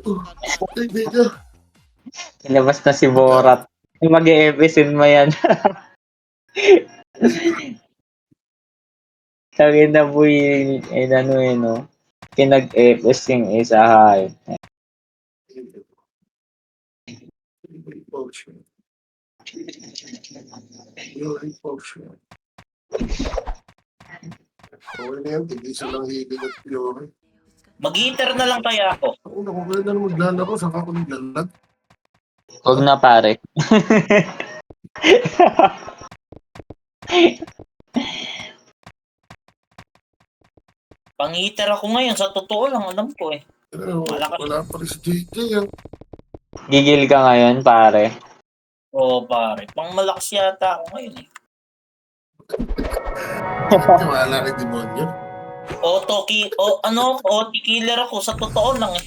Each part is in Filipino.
Kaibigan. Ilabas na si Borat. Mag-e-episin mo yan. Sabi na boy, no? Pinag-epis yung isa hayop. Okay na yan, tigisan lang hibig at pure. Mag-inter na lang kaya ako. Ako na kung kaya na maglalaro, saka ako naglalag. Huwag na pare. Pang-inter ako ngayon, sa totoo lang, alam ko eh. Malakas. Wala pa rin si JJ. Gigil ka ngayon pare. Oo pare, pang malakas yata ako ngayon eh. Wala rin demonyo. OT killer ako, sa totoo lang eh.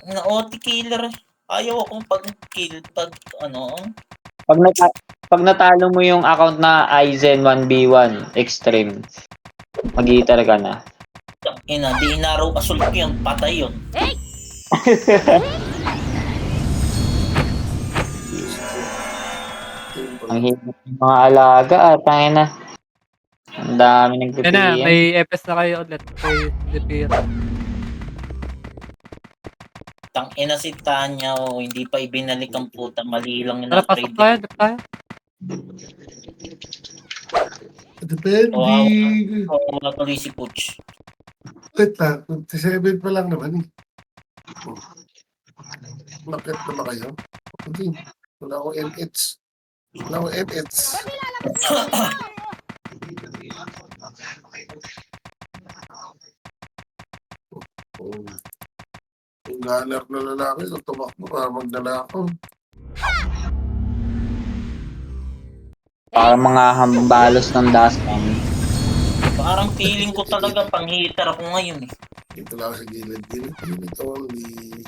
Na OT killer eh. Ayaw akong pag-kill, Pag natalo mo yung account na Aizen 1v1 Extreme, mag-hitter ka na. Ina, di inaraw assault ko yun, patay yun. Ang hirap ng mga alaga tangin na. Ang dami Yan na, nagpipilian. may EPS na kayo ulit. Kay Zephyr. Tang ina si Tanya, hindi pa ibinalik ang puta, mali lang yun Tara, ang pasok trade. tayo. Depende. Oo, tuloy si Pooch. Wait lang, 27 pa lang naman eh. Bakit na ba kayo? Hindi. Wala akong NH. Wala akong NH. Yung gunner na lalaki, kung tumakbo para magdala ako. Para mga hambalos ng dastan. Parang feeling ko talaga pang-hitter ako ngayon eh. Dito lang sa gilid. Gilid only.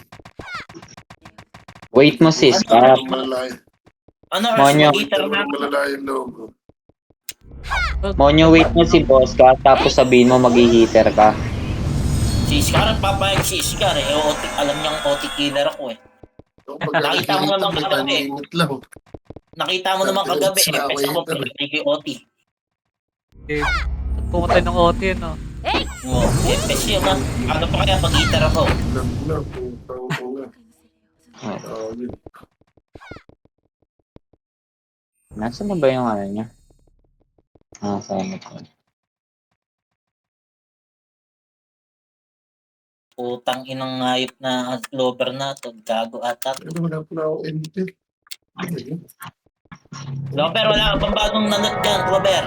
Wait mo sis. Malalayo. Ano, Monyo. mag-hitter na ako. Malalayo yung logo. Monyo, wait mo si boss ka, tapos sabihin mo mag-hitter ka. Si Scar, papayag si Scar eh. Alam niyang OT killer ako eh. Nakita mo naman kagabi. Nakita mo naman kagabi eh. Pesa ko pinatay ko yung OT. Okay. Pumatay ng OT, no? Oo, pes yun ha. Ano pa kaya pag-hitter ako? Nasaan na ba yung ano niya? Sayang ito. Putang inang ngayop na lover na to. Gago ata. Wala po na ako NP. Lover, wala ka bang bagong nanot dyan, Lover?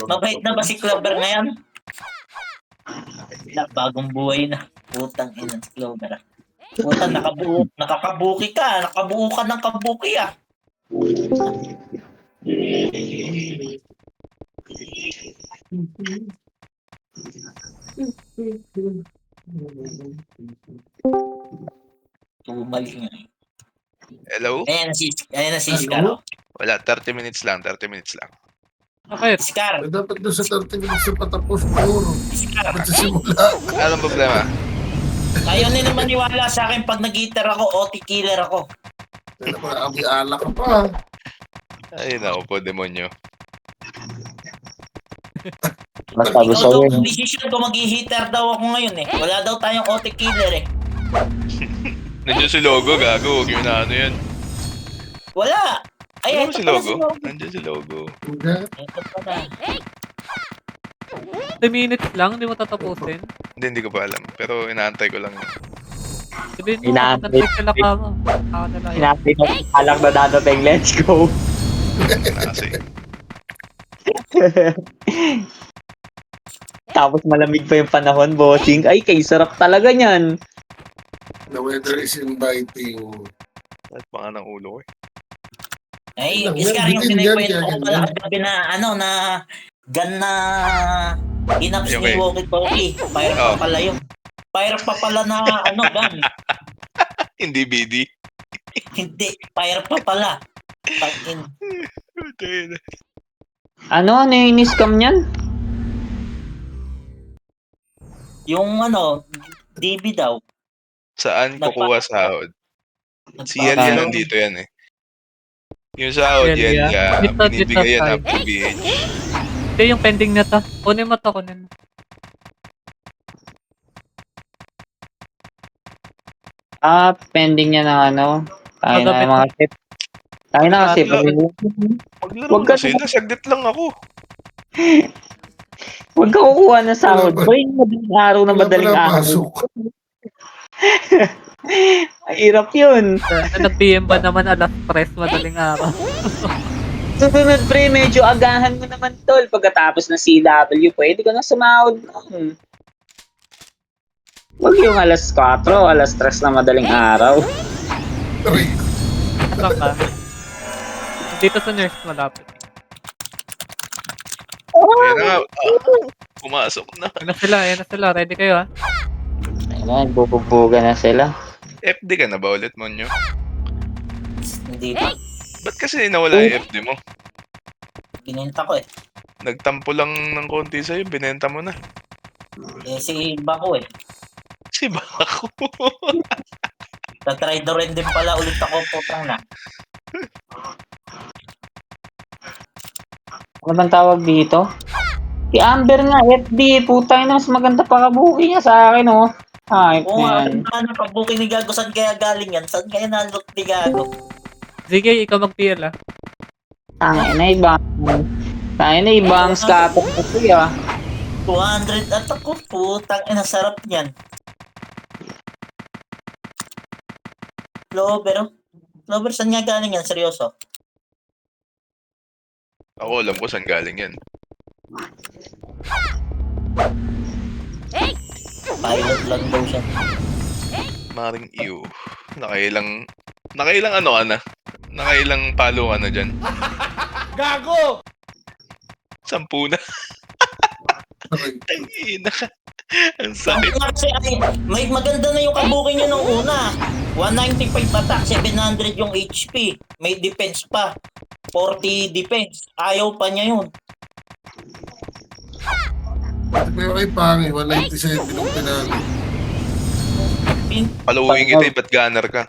Mabait na ba si Clover ngayon? Bagong buhay na. Putang ina si Clover. Putang nakakabuki ka. Nakabuo ka ng kabuki ah. Tumali nga. Hello? Ayan na si Scar. Wala, 30 minutes lang, 30 minutes lang. Okay. Scar. Dapat doon sa 30 minutes na patapos puro. Scar. Ba't sa simula? Anong problema? Ayaw nila maniwala sa akin pag nag-hitter ako, OT killer ako. Kaya naman, abi-ala ka pa. Ay, naku po, demonyo. Basta Ikaw gusto daw, yun. decision ko mag-hitter daw ako ngayon eh. Wala daw tayong OT killer eh. Nandiyan si Logo, gago. Huwag yun na ano yan. Wala. Ay, Ano ito si pala Logo? si Logo. Nandiyan si Logo. Hindi. Ito pala. 2 minutes lang, hindi mo tatapusin. Hindi ko pa alam. Pero inaantay ko lang. Sabihin mo, Inaantay. kapag sila ka mo. Ako na lang. Sinabi ko, alam na dadating, let's go. Kasi. Tapos malamig pa yung panahon, bossing. Ay, kay sarap talaga niyan. The weather is inviting. At mga ng ulo ko eh. Ay, Yan, Scar, yung bitin yan, pinakwento ko yan, pala yan. kagabi na, na gun na inaps ni Okay. Walkie Talkie. Fire pa Oh. pala yun. Fire pa pala na, gun. Hindi BD. Hindi, fire pa pala. Tangin. Ano yung in-scam niyan? Yung ano, DB daw. Saan kukuha sahod? Si Nagpa- Yelia Ano? nandito yan eh. Yung sahod, Yelia? Yelia, Dito, binibigay yan side. up to BH. Ito yung pending na to. Kunin mo to, kunin mo. Pending niya ng ano. Tayo na Magabi yung mga ship. Tayo na kasi. Maglaro Wag na ka- sila, saglit lang ako. Huwag ka kukuha ng sahod. Wala pa. Boy, madaling araw na Wala madaling pala araw. pasok. Mahirap yun. Nag-PM ba naman alas 3 madaling araw? Susunod pre, medyo agahan mo naman tol. Pagkatapos ng CW, pwede ka na sumahod nun. Huwag yung alas 4, alas 3 na madaling araw. Aray, Saan ka? Dito sa nurse malapit. Ayan na nga. Pumasok na. Ayan na sila. Ready kayo ha? Ayun, bubugbuga na sila. FD ka na ba ulit, Monyo? Hindi pa. Ba't kasi nawala yung FD mo? Kininta ko eh. Nagtampo lang ng konti sa'yo, binenta mo na. Eh, si Bako eh. Si Bako. Tatry do rin din pala ulit ako putang na. Ano bang tawag dito? Si Amber nga, FD, putay na, mas maganda pa kabuki niya sa akin, oh. Ay, Oo nga, yan. ano pag-booking ni Gago, saan kaya galing yan? Saan kaya nalot ni Gago? Sige, ikaw mag-PL ha? Tangin na ibang. Tangin na ibang scatter ko siya. 200 at ako, putang ina, sarap niyan. Clover, oh. Clover, saan nga galing yan? Seryoso? Ako alam ko saan galing yan. Pilot lang daw siya. Maring iyo. Nakailang ano ka na? Nakailang palo ka na dyan? Gago! 10 na. aray. Tangina. Ang Sabi sakit. nga kasi, may maganda na yung kabuking nyo nung una. 195 attack, 700 yung HP. May defense pa. 40 defense. Ayaw pa niya yun. Pero kay Pangi, 197 nung pinalo. Paluwing kita eh, ba't gunner ka?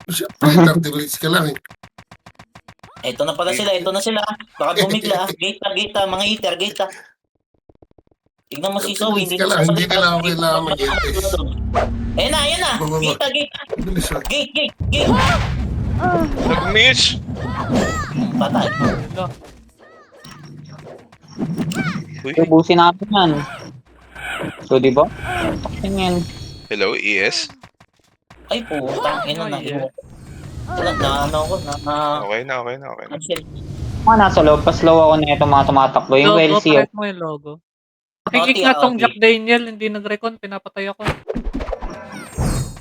Siyempre, 30 minutes ka lang eh. Ito na pala sila, ito na sila. Baka bumigla. Gate na, mga hitter, gate na. Tignan mo si Zoe, hindi Ka lang, hindi nila ako kailangan mag-entes. Ayan na. Bababa. Gate na. Bilis ah. Gate. Nag-miss! Patay. Uy, Ubusin natin yan. So, di ba? Tingin. hello, ES? Ay putang ina na. Yeah. Ano ko, Okay na. cancel. Mga nasa loob, pa slow ako na ito mga tumatakbo. Yung Logo, Welsie, oh. paret mo yung logo. Nakikik na tong Jack Daniel, hindi nag-recon, pinapatay ako.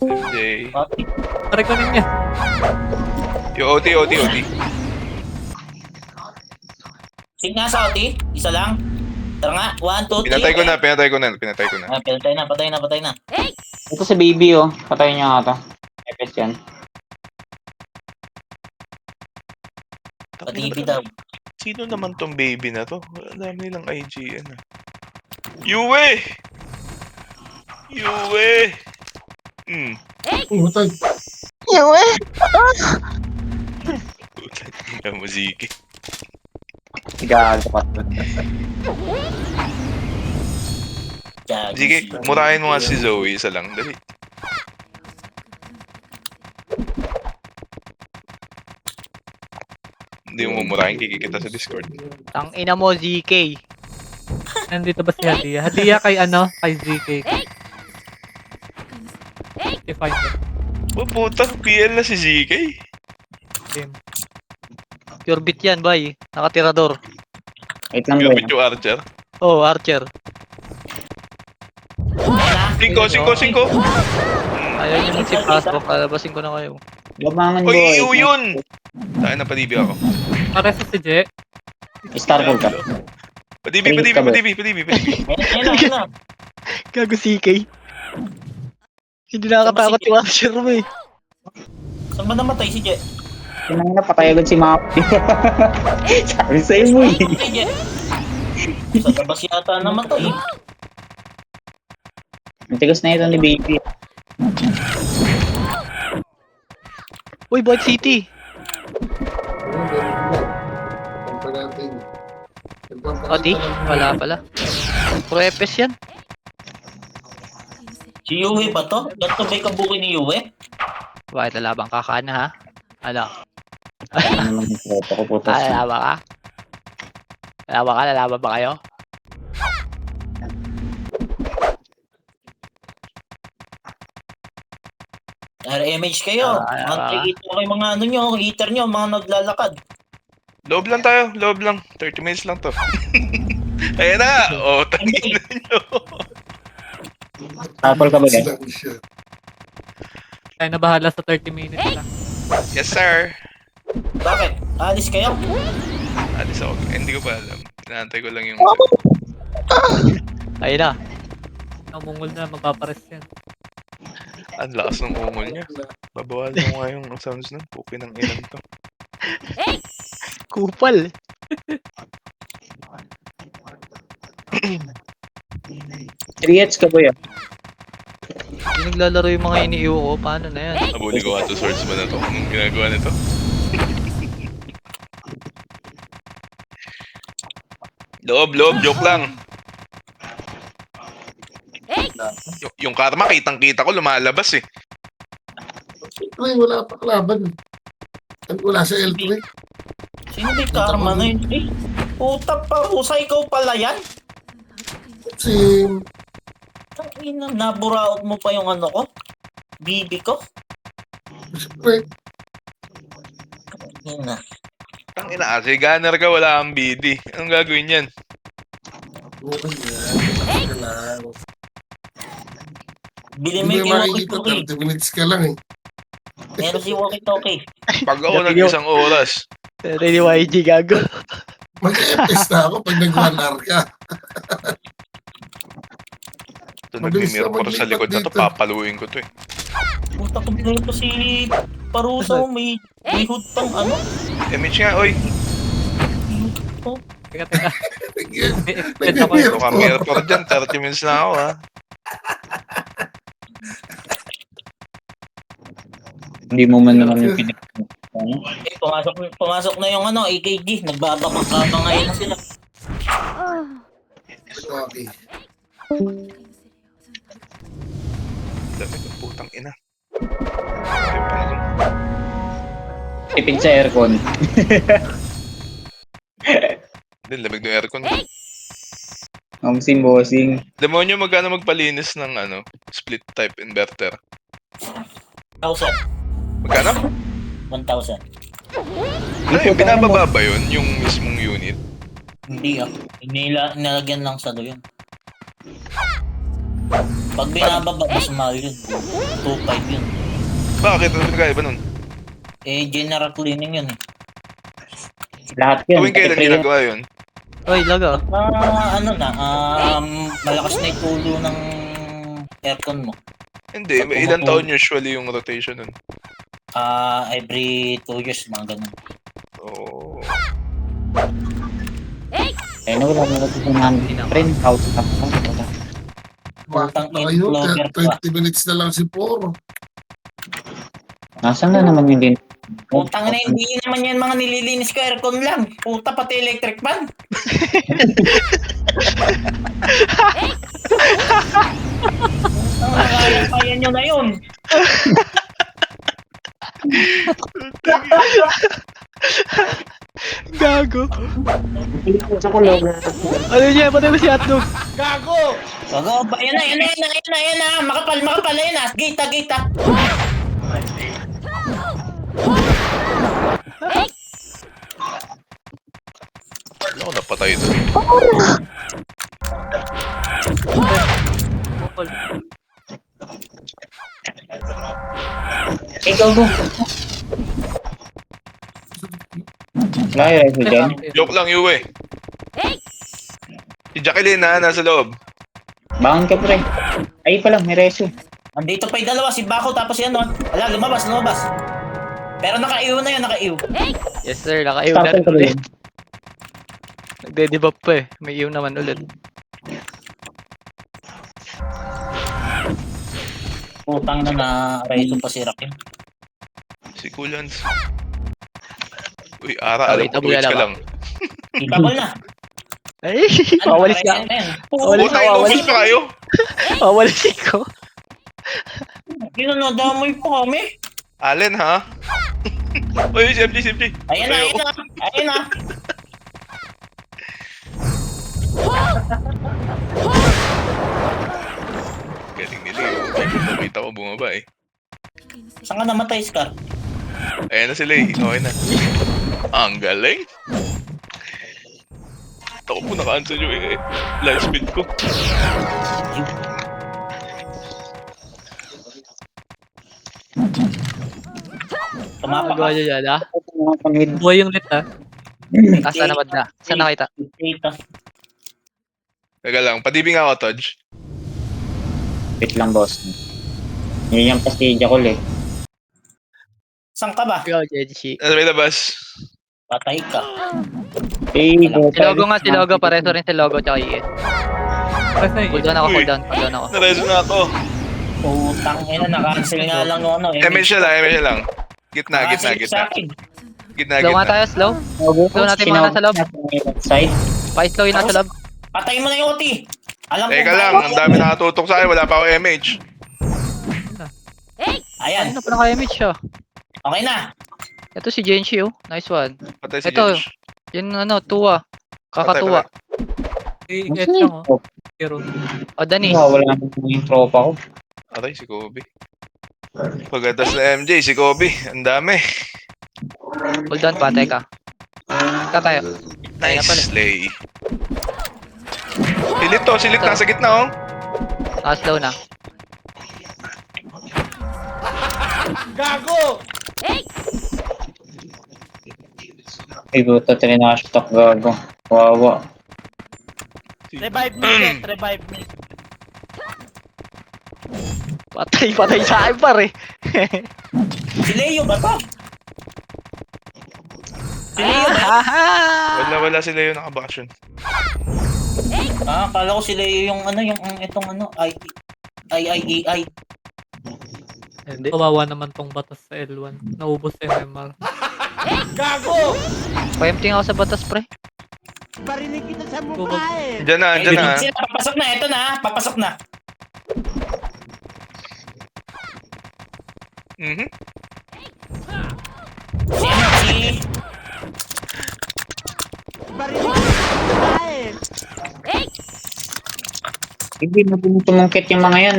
MJ. Reconin niya. Yung OT. Sige nga sa OT, isa lang. Tara nga, 1, 2, 3. Pinatay ko na. Ah, patay na. Ito si baby, oh. Patayin niya nga ito. Epes yan. Pati daw. Sino naman tong baby na to? Ang dami nilang IGN ah. Yue! Utay. Puta, tingnan mo, Ziki. Gago ka. Ziki, murahin mo nga si Zoe. Isa lang. Dali. Hindi mo murahin, kikikita sa Discord. Tang ina mo, ZK. Nandito ba si Hadia? Hadia kay ano? Kay ZK. Define it. Oh puta, PL na si ZK. Game. Pure beat yan, bay. Nakatirador. Wait lang, boy. Gamit yung Archer. Oh, Archer. 5. Ayaw niyo ng si Pasok. Kalabasin ko na kayo. Labangan, Uy, boy. iyo yun! Tayo na, padibi ako. Para sa si Je. Starboard ka. Padibi. Ayun na. Gago CK. Hindi nakakatakot yung Archer mo eh. Saan ba namatay si Je? Tinang na, patay agad si Mapi. Sabi sa'yo mo eh. Sa labas yata naman to eh. Matigas na ito ni Baby. Uy, Bot City. Oti? Wala pala. Pro FS yan. Si Yue ba to? Ganito ba yung kabuki ni Yue? Bakit lalabang ka ka na ha? Ano? Ano naman yung tropa ko putas. Lalaban ka? Lalaban ka? Lalaban ba kayo? RMH kayo. Nakikita ko yung mga ano nyo, heater nyo, mga naglalakad. Loob lang tayo, loob lang. 30 minutes lang to. Ayan na! O, tangin na nyo. Tapal ka ba yan? Silang siya. Tayo na bahala sa 30 minutes lang. Yes, sir. Bakit? Alis kayo? Alis ako. Hindi ko pa alam. Inaantay ko lang yung... Ayun na. Namungol na, magpapares yan. Ang lakas ng ungol niya. Babawalan mo nga yung sounds nun. Puki ng ilan to. Kupal. 3H ka ba yan? Hindi naglalaro yung mga iniiwo ko. Paano na yan? Nabuli ko nga to swords ba na to? Anong ginagawa nito? Loob, joke lang. Yung karma, kitang-kita ko, lumalabas eh. Ay, wala pa kalaban. Wala sa L3. Sino ba yung karma na yun? Eh, puta pa, usay ikaw pala yan? Si... Ang ina, naburaot mo pa yung ano ko? Bibi ko? Siyempre, Ina. Tangina kasi, gunner ka, wala kang BD. Anong gagawin yan? okay yan. Ka lang. Bili mo Hindi yung mo makikita, walkie-talkie. 30 minutes ka lang eh. Meron si walkie-talkie. Pag ako nag-isang oras, Ready YG gago. Mag-FS na ako pag nag-1 hour ka. ito Mabilis nag-mirror naman sa likod na to, dito. papaluin ko to eh. Puta ko bigay ko si Paruso. May hood pang ano. Image nga, oy. Teka, teka. Extend ako. Ito ka, mirror dyan, 30 minutes na ako ha. Hindi mo man naman yung pinag... Eh, pumasok na yung ano, AKG. Nagbabakang-kabang ngayon na sila. Okay. Dami ng putang ina. Ay, paano? Tipid sa aircon. Hindi, lamig ng aircon. Bossing. Demonyo, magkano magpalinis ng ano, split type inverter? 1,000. Magkano? 1,000. Ano yung binababa ba yun, yung mismong unit? Hindi ah. Nilagyan lang sa doon. Pag binababa, mas mahal yun. 2,500 yun. Bakit? Ano pinagkaiba nun? Eh, general cleaning yun eh. Lahat yun. Tuwing kailan ginagawa yun? Oy, laga. Ano na, malakas na itulo ng aircon mo. Hindi, may ilang taon usually yung rotation nun. Every 2 years, mga ganun. Oo. Eh, no, wala mo natin sa namin. Friend, house na pa. Putang Ayun, in-vlogger pa. 20 minutes na lang si Poro. Nasaan na naman yung din? Putang na, hindi naman yan mga nililinis ko, aircon lang. Puta, pati electric fan. Putang na, kaya nyo na yun. Gago. Ano niya? Patay mo si Hotdog. Bago, ayan na. Makapal, ayan na. Gita. Ako napatay doon. Kupal. Ikaw mo. Wala yung rifle dyan. Joke lang, Yue. Si Jacqueline na, nasa loob. Bangon ka pre. Ay pa lang, may reso. Andito pa yung dalawa, si Bako tapos yan, no? Ala, lumabas. Pero naka-ew na yun, naka-ew. Yes sir, naka-ew na Starter rin ko ulit. din. Nagde-debuff pa eh. May ew naman ulit. Putang na reso pa si Rakim. Si Kulans. Uy, Ara, alam wait, ko Twitch ka abulala ba? lang. Itabol na. Ay, Ano, mawalis ka. naka-reset na yan. Walis Puta, ako, inubos pa kayo. Mawalis ko. Ginanadamay pa kami. Allen, ha? Uy, CMG. Ayan na, ayan na. Ayan na. Galing nila yung nakita ko bumaba eh. Saan ka namatay, Scar? Ayan na sila eh. Okay na. Ang galing. Ako po naka-answer yung live speed ko. Tumapa Magawa ka. nyo yan ha? Buhay yung lit, ha? Saan naman na? Saan nakita? Data. Teka lang, padibing ako, Todge. Wait lang, boss. Yun yung pastilla ko, eh. Saan ka ba? Ikaw, Jenshi. Nasa may labas. Patay ka. Eh, Si Logo nga, si Logo. Pareso rin si Logo tsaka ES. Press na Cool yun. down ako, Uy. cool down ako. Nareso na ako. Putang ina, naka-cancel nga lang yung ano. MS siya lang. Gitna. Naka-cancel sa akin. Slow nga tayo, slow. Slow natin mga nasa loob. Side. Pa-slow yung nasa loob. Patay mo na yung OT. Alam ko. Teka lang, ang dami nakatutok sa akin. Wala pa ako MH. Ayan. Ano pa naka-image siya? Okay na. Ito si Jenshi oh. Nice one. Patay si Ito. Jench. Yun ano, tuwa. Kakatuwa. I-get lang, oh. Pero, O, Danis. Wala naman yung tropa ko. Aray, si Kobe. Pagkatas na MJ, si Kobe. Ang dami. Hold on pa, teka. Teka tayo. Tayo na pala. Nice slay. Silit nasa gitna oh. Slow na. Ay, buta, trinashtok, gago. Wawa. Revive me, Ket. Revive me. Patay sa akin pare. Si Leo ba to? Si Leo ba? Wala sila yung nakabakasyon. Kala ko si Leo yung ano, yung itong ano, IIEI. Hindi. kawawa naman tong batas sa L1. Naubos MMR. Pa-empty ako sa batas pre. Diyan na. Sino, papasok na, ito na, papasok na. Mhm. Si ano, si... Hindi na din tumungkit yung mga yan.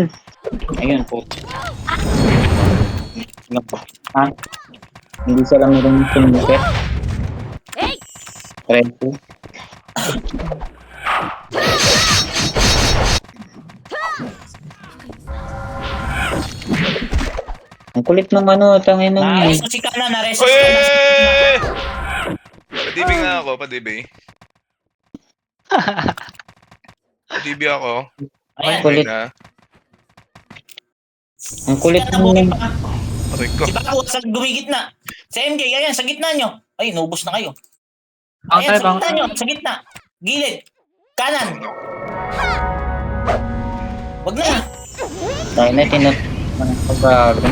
Ayun po. Ha? Hindi sila meron tumungkit. Red po. Ang kulit ng ano, tangin ng Nareso si Kana, nareso Oy! si Kana. Padibing nga ako, padibing. Padibing ako. Ayan, kulit. Na. Ang kulit Kana, buhay ng pa. Aray ko. Si Baku, sa gumigit na. Si MJ, ayan, sa gitna nyo. Ay, nubos na kayo. Bang Ayan, tayo, sa bang gitna nyo, sa gitna. Gilid. Kanan. Wag na. tayo na tinut... Pagbago.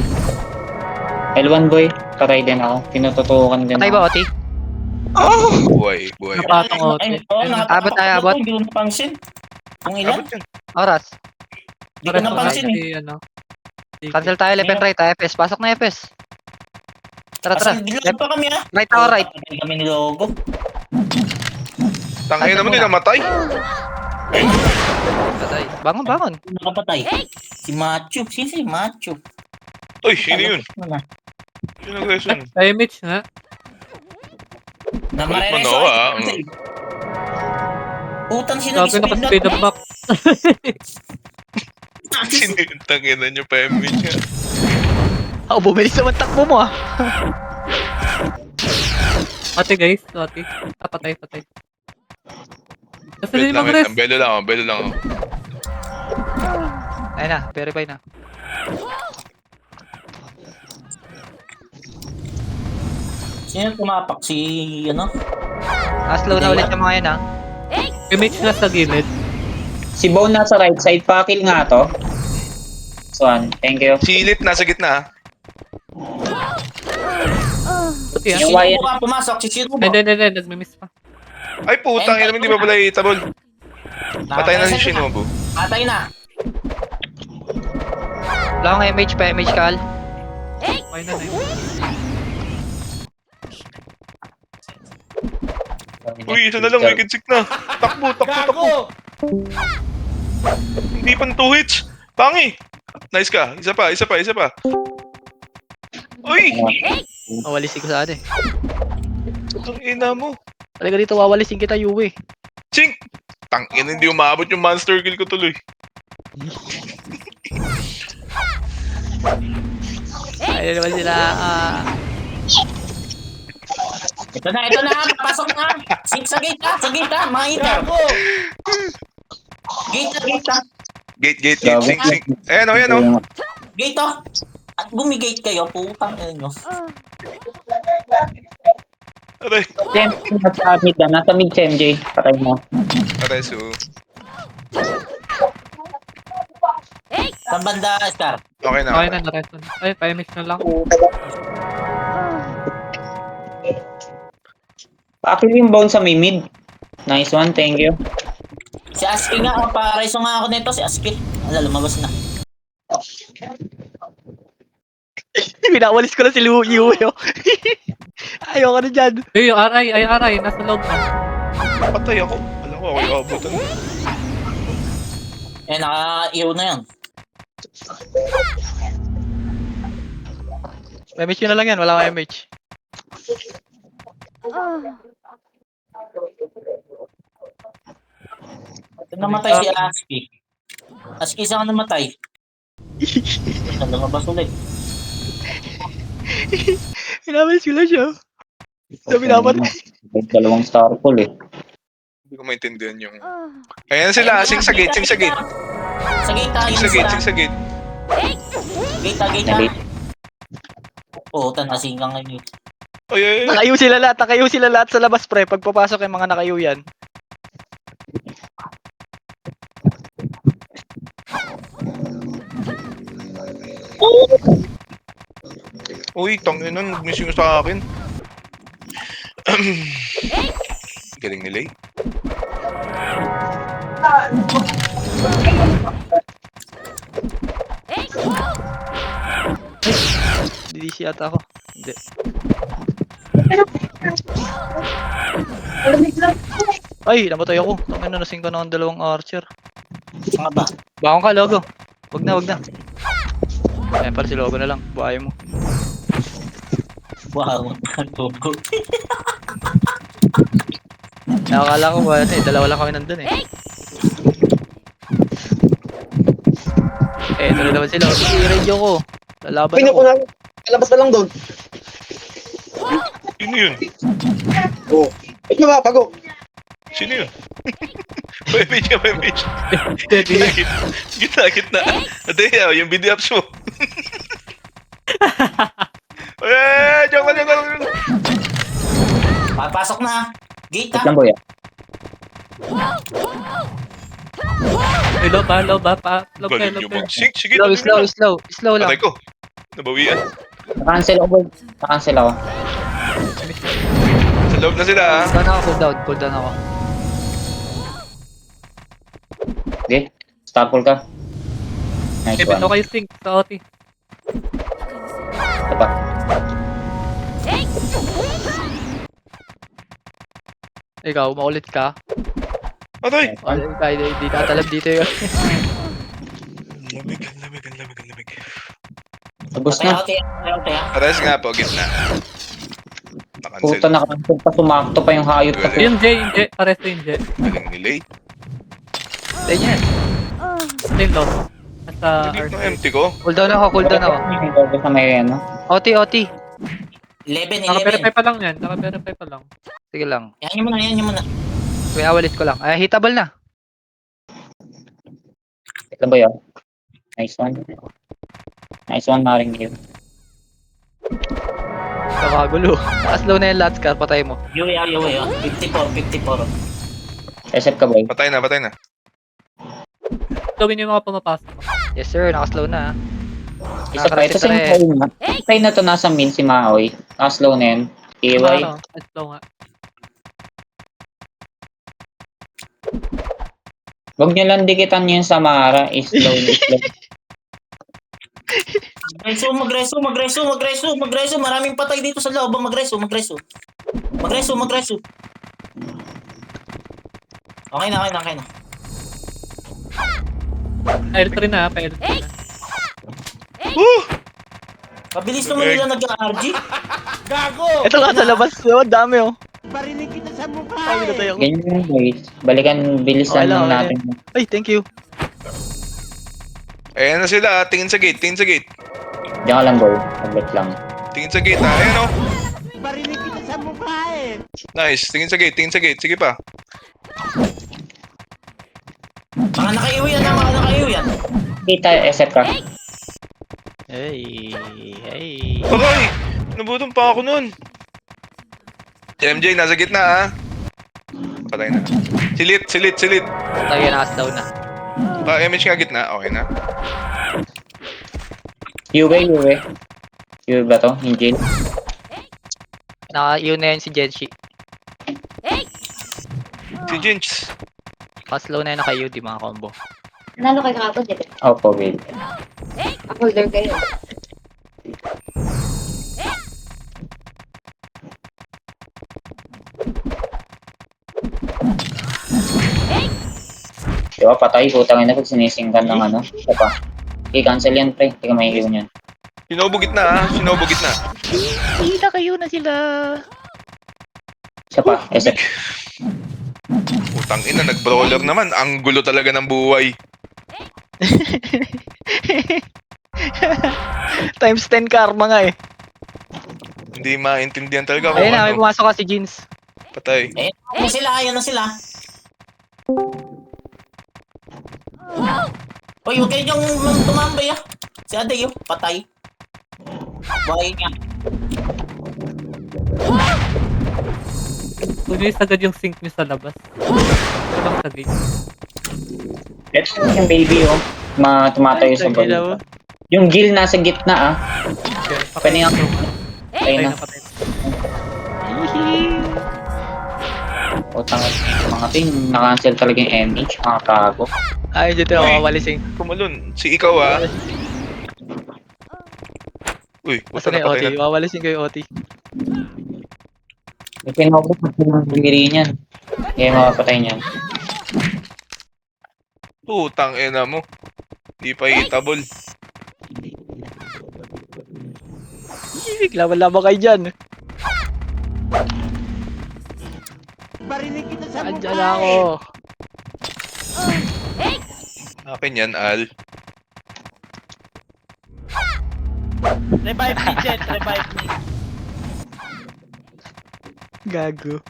L1 boy, patay din ako. Tinututukan din Patay ako. ba, Oti? Buhay. napatong OT. Ay, oo, Abot tayo, abot. Hindi ko napansin. Kung ilan? Abot yan. Oras. Hindi ko napansin eh. Si, ano. Si- Cancel tayo left and right. FS. Pasok na FS. Tara. Asan, dilag pa kami ha. Right ako, right. Patay kami ni Logo. Tangin naman din namatay. Patay. Bangon. Nakapatay. Si Machu. Sino si Machu? Uy, sino yun? Sino nag-reson? Image nga. Na Kulit mo, marereso. Noah, ah. Utang sino Sabi naka-speed up back. Sino yung tanginan nyo pa MH niya? Bumilis naman takbo mo ah. Ate guys, ate. Patay. Kasi Wait hindi lang. mag-rest. Belo lang ako. Ayun na. Verify na. Sino tumapak? Si, ano? Slow na ulit yung mga yan, ha? Image na sa gilid. Si Bone nasa right side. Pakil nga to. Swan, thank you. Silit, nasa gitna. Buti, Si ah. Yung Shinobu wire- ka pumasok. Si Shinobu. Hindi, nagmi-miss pa. Ay, putang ina, hindi ba pala hitable? Patay na si Nakakasya Shinobu. Patay na. Wala akong MH pa, MH Kal. Okay na yun. Uy, isa na lang, wicked sick na. Takbo, takbo. Hindi pa 2 hits. Pangi. Nice ka. Isa pa. Uy! Wawalisin ko sa atin. Ang ina mo. Talaga dito, wawalisin kita, Yue. Ching! Tangin, hindi umabot yung monster kill ko tuloy. Ayun naman sila, Ito na. Papasok na. Sa gate ha. Mga hitter. Gate ha. Gate. Sing. Ayan o. Gate oh. At gumigate kayo. Putang ina nyo. Aray. Chem, nasa mid na. Nasa mid, MJ. Patay mo. Aray, so. Sa banda, Scar. Okay na. Okay na, na-resto na. Ay, pa-image na lang. Pakil yung Bone sa may mid. Nice one, thank you. Si Aski nga. Paraiso nga ako nito. Si Aski. Lumabas na. Pinawalis ko na si Yue, oh. Ayoko na dyan. Uy, yung RI, nasa loob na. Patay ako. Alam ko, ako abutan. Naka-iyo na yan. MH yun na lang yan, wala akong MH. Namatay si Aski. Aski saan namatay? Lumabas ulit. Pinawalis ko lang siya. Sabi dapat. Dalawang star pool eh. Hindi ko maintindihan yung... Ayan sila, sing sa gate. Sa gate ha. Sing sa gate. Gate ha. Puta, nasinggang ngayon. Ay. Nakayo sila lahat sa labas, pre. Pagpapasok yung mga nakayo yan. Uy, tangin na, nag-miss yung sa akin. Galing nila eh. DDC ata ako. Hindi. Ay, namatay ako. Tangin na, nasing ka na ng dalawang archer. Saan ba? Bakong ka, Logo. Wag na. Ayan, para si Logo na lang. Buhay mo. Wow. Tugo. Nakakala ko ba, dalawa lang kami nandun eh. Ito na naman sila. I-radio ko. Lalaban ako. Labas na lang doon. Sino yun? Oo. Ay, pago. Sino yun? May mage. Gitna. Ate, yung video apps mo. Eh, joke. Papasok na. Gate ha. Wait lang boy ah. Uy, lob ha. Lob Galing yung mag-sing. Sige, Slow lang. Patay ko. Nabawian. Nakancel ako boy. Nakancel ako. Sa loob na sila ah. Cool down ako. Okay, star pool ka. Nice Kevin, one. okay sync sa OT. Ito pa. Ikaw, maulit ka. Patay. Nice one. Hindi tatalab dito yun. Lamig. Tapos Patay na. ako ha. Pares nga po, gitna. Puta, Nakancel. nakancel pa. Sumakto pa yung hayop pa. Yung J. Pares na yung J. Galing nila eh. Tayo yan. Ito yung lob. Nasa Delete ng RC. empty ko. Cool down ako. Sa may ano. OT. 11. Naka-verify pa lang yan. Naka-verify pa lang. Sige lang. Yan yung muna. Pinawalis ko lang. Ay, hitable na. Ito ba yun? Nice one. Nice one, Maring yun. Kakagulo. Nakaslow na yung lahat, Scar. Patay mo. Yui, 54. SF ka, boy. Patay na, patay na. Gawin yung mga pumapasok. Yes, sir. Nakaslow na. Isa pa. Ito sa yung na. Try na to nasa min si Maoy. Slow na yun. KY. Slow nga. Huwag nyo lang dikitan yung Samara. Slow. Magreso. Maraming patay dito sa loob. Magreso. Okay na. L3 na, pa-L3 na. Pabilis naman nila nag-RG. Ito lang sa labas. Oh, dami oh. Barinig kita sa mukha eh. Ganyan yung boys. Balikan, bilisan Okay lang, lang okay natin. Ay, thank you. Ayan na sila, tingin sa gate. Diyan ka lang, boy. Saglit lang. Tingin sa gate, ayan o. Barinig kita sa mukha eh. Nice, tingin sa gate. Sige pa. Mga nakaiwi yan. Kita, SF ka. Hey. Bagay! Nabutong pa ako nun. Si MJ, nasa gitna ha. Patay na. Silit. Tayo nakaslow na. MH nga gitna, okay na. Yue. Yue ba to? Angel? Naka-iyon na yun si Genshi. Si Jinx. Nakaslow na yun naka-iyon, di mga combo. Nanalo kayo kapag dito. Opo, Will. Holder kayo. Diba, patay. Putang ina pag sinisingkan ng ano. Isa pa. I-cancel yan, pre. Hindi ka may iwan yan. Sinobo gitna ha. Hila kayo na sila. Isa pa. SF. Putang ina, nag-brawler naman. Ang gulo talaga ng buhay. Times 10 karma nga eh. Hindi maintindihan talaga kung Ayun na, may ano. pumasok ka si Jeans. Patay. Ayan na sila. Uy, huwag kayo niyong tumambay ah. Si Aday patay. Buhay niya. Kung nyo sagad yung sync nyo sa labas. Ito lang sa gate. Let's go yung baby, oh. Tumatayo sa ball. Tangina mo. Yung Gil nasa gitna, ah. Okay, Pwede nga. Ayun na. patay. Utang mga ting, na-cancel talaga yung MH, mga kago. Ay, dito ako walising. Kumalun. Si ikaw ha. Uy, Basta puta na yung OT. na patay na. Wawalising ko yung OT. May pinobot na silang bumiri niyan. Kaya mapapatay niyan. Putang ina mo. Di pa hitable. Laban-laban kayo dyan. Barinig kita sa mukha. Andyan ako. Akin yan, Al. Revive me, Jet. Revive me. Gago.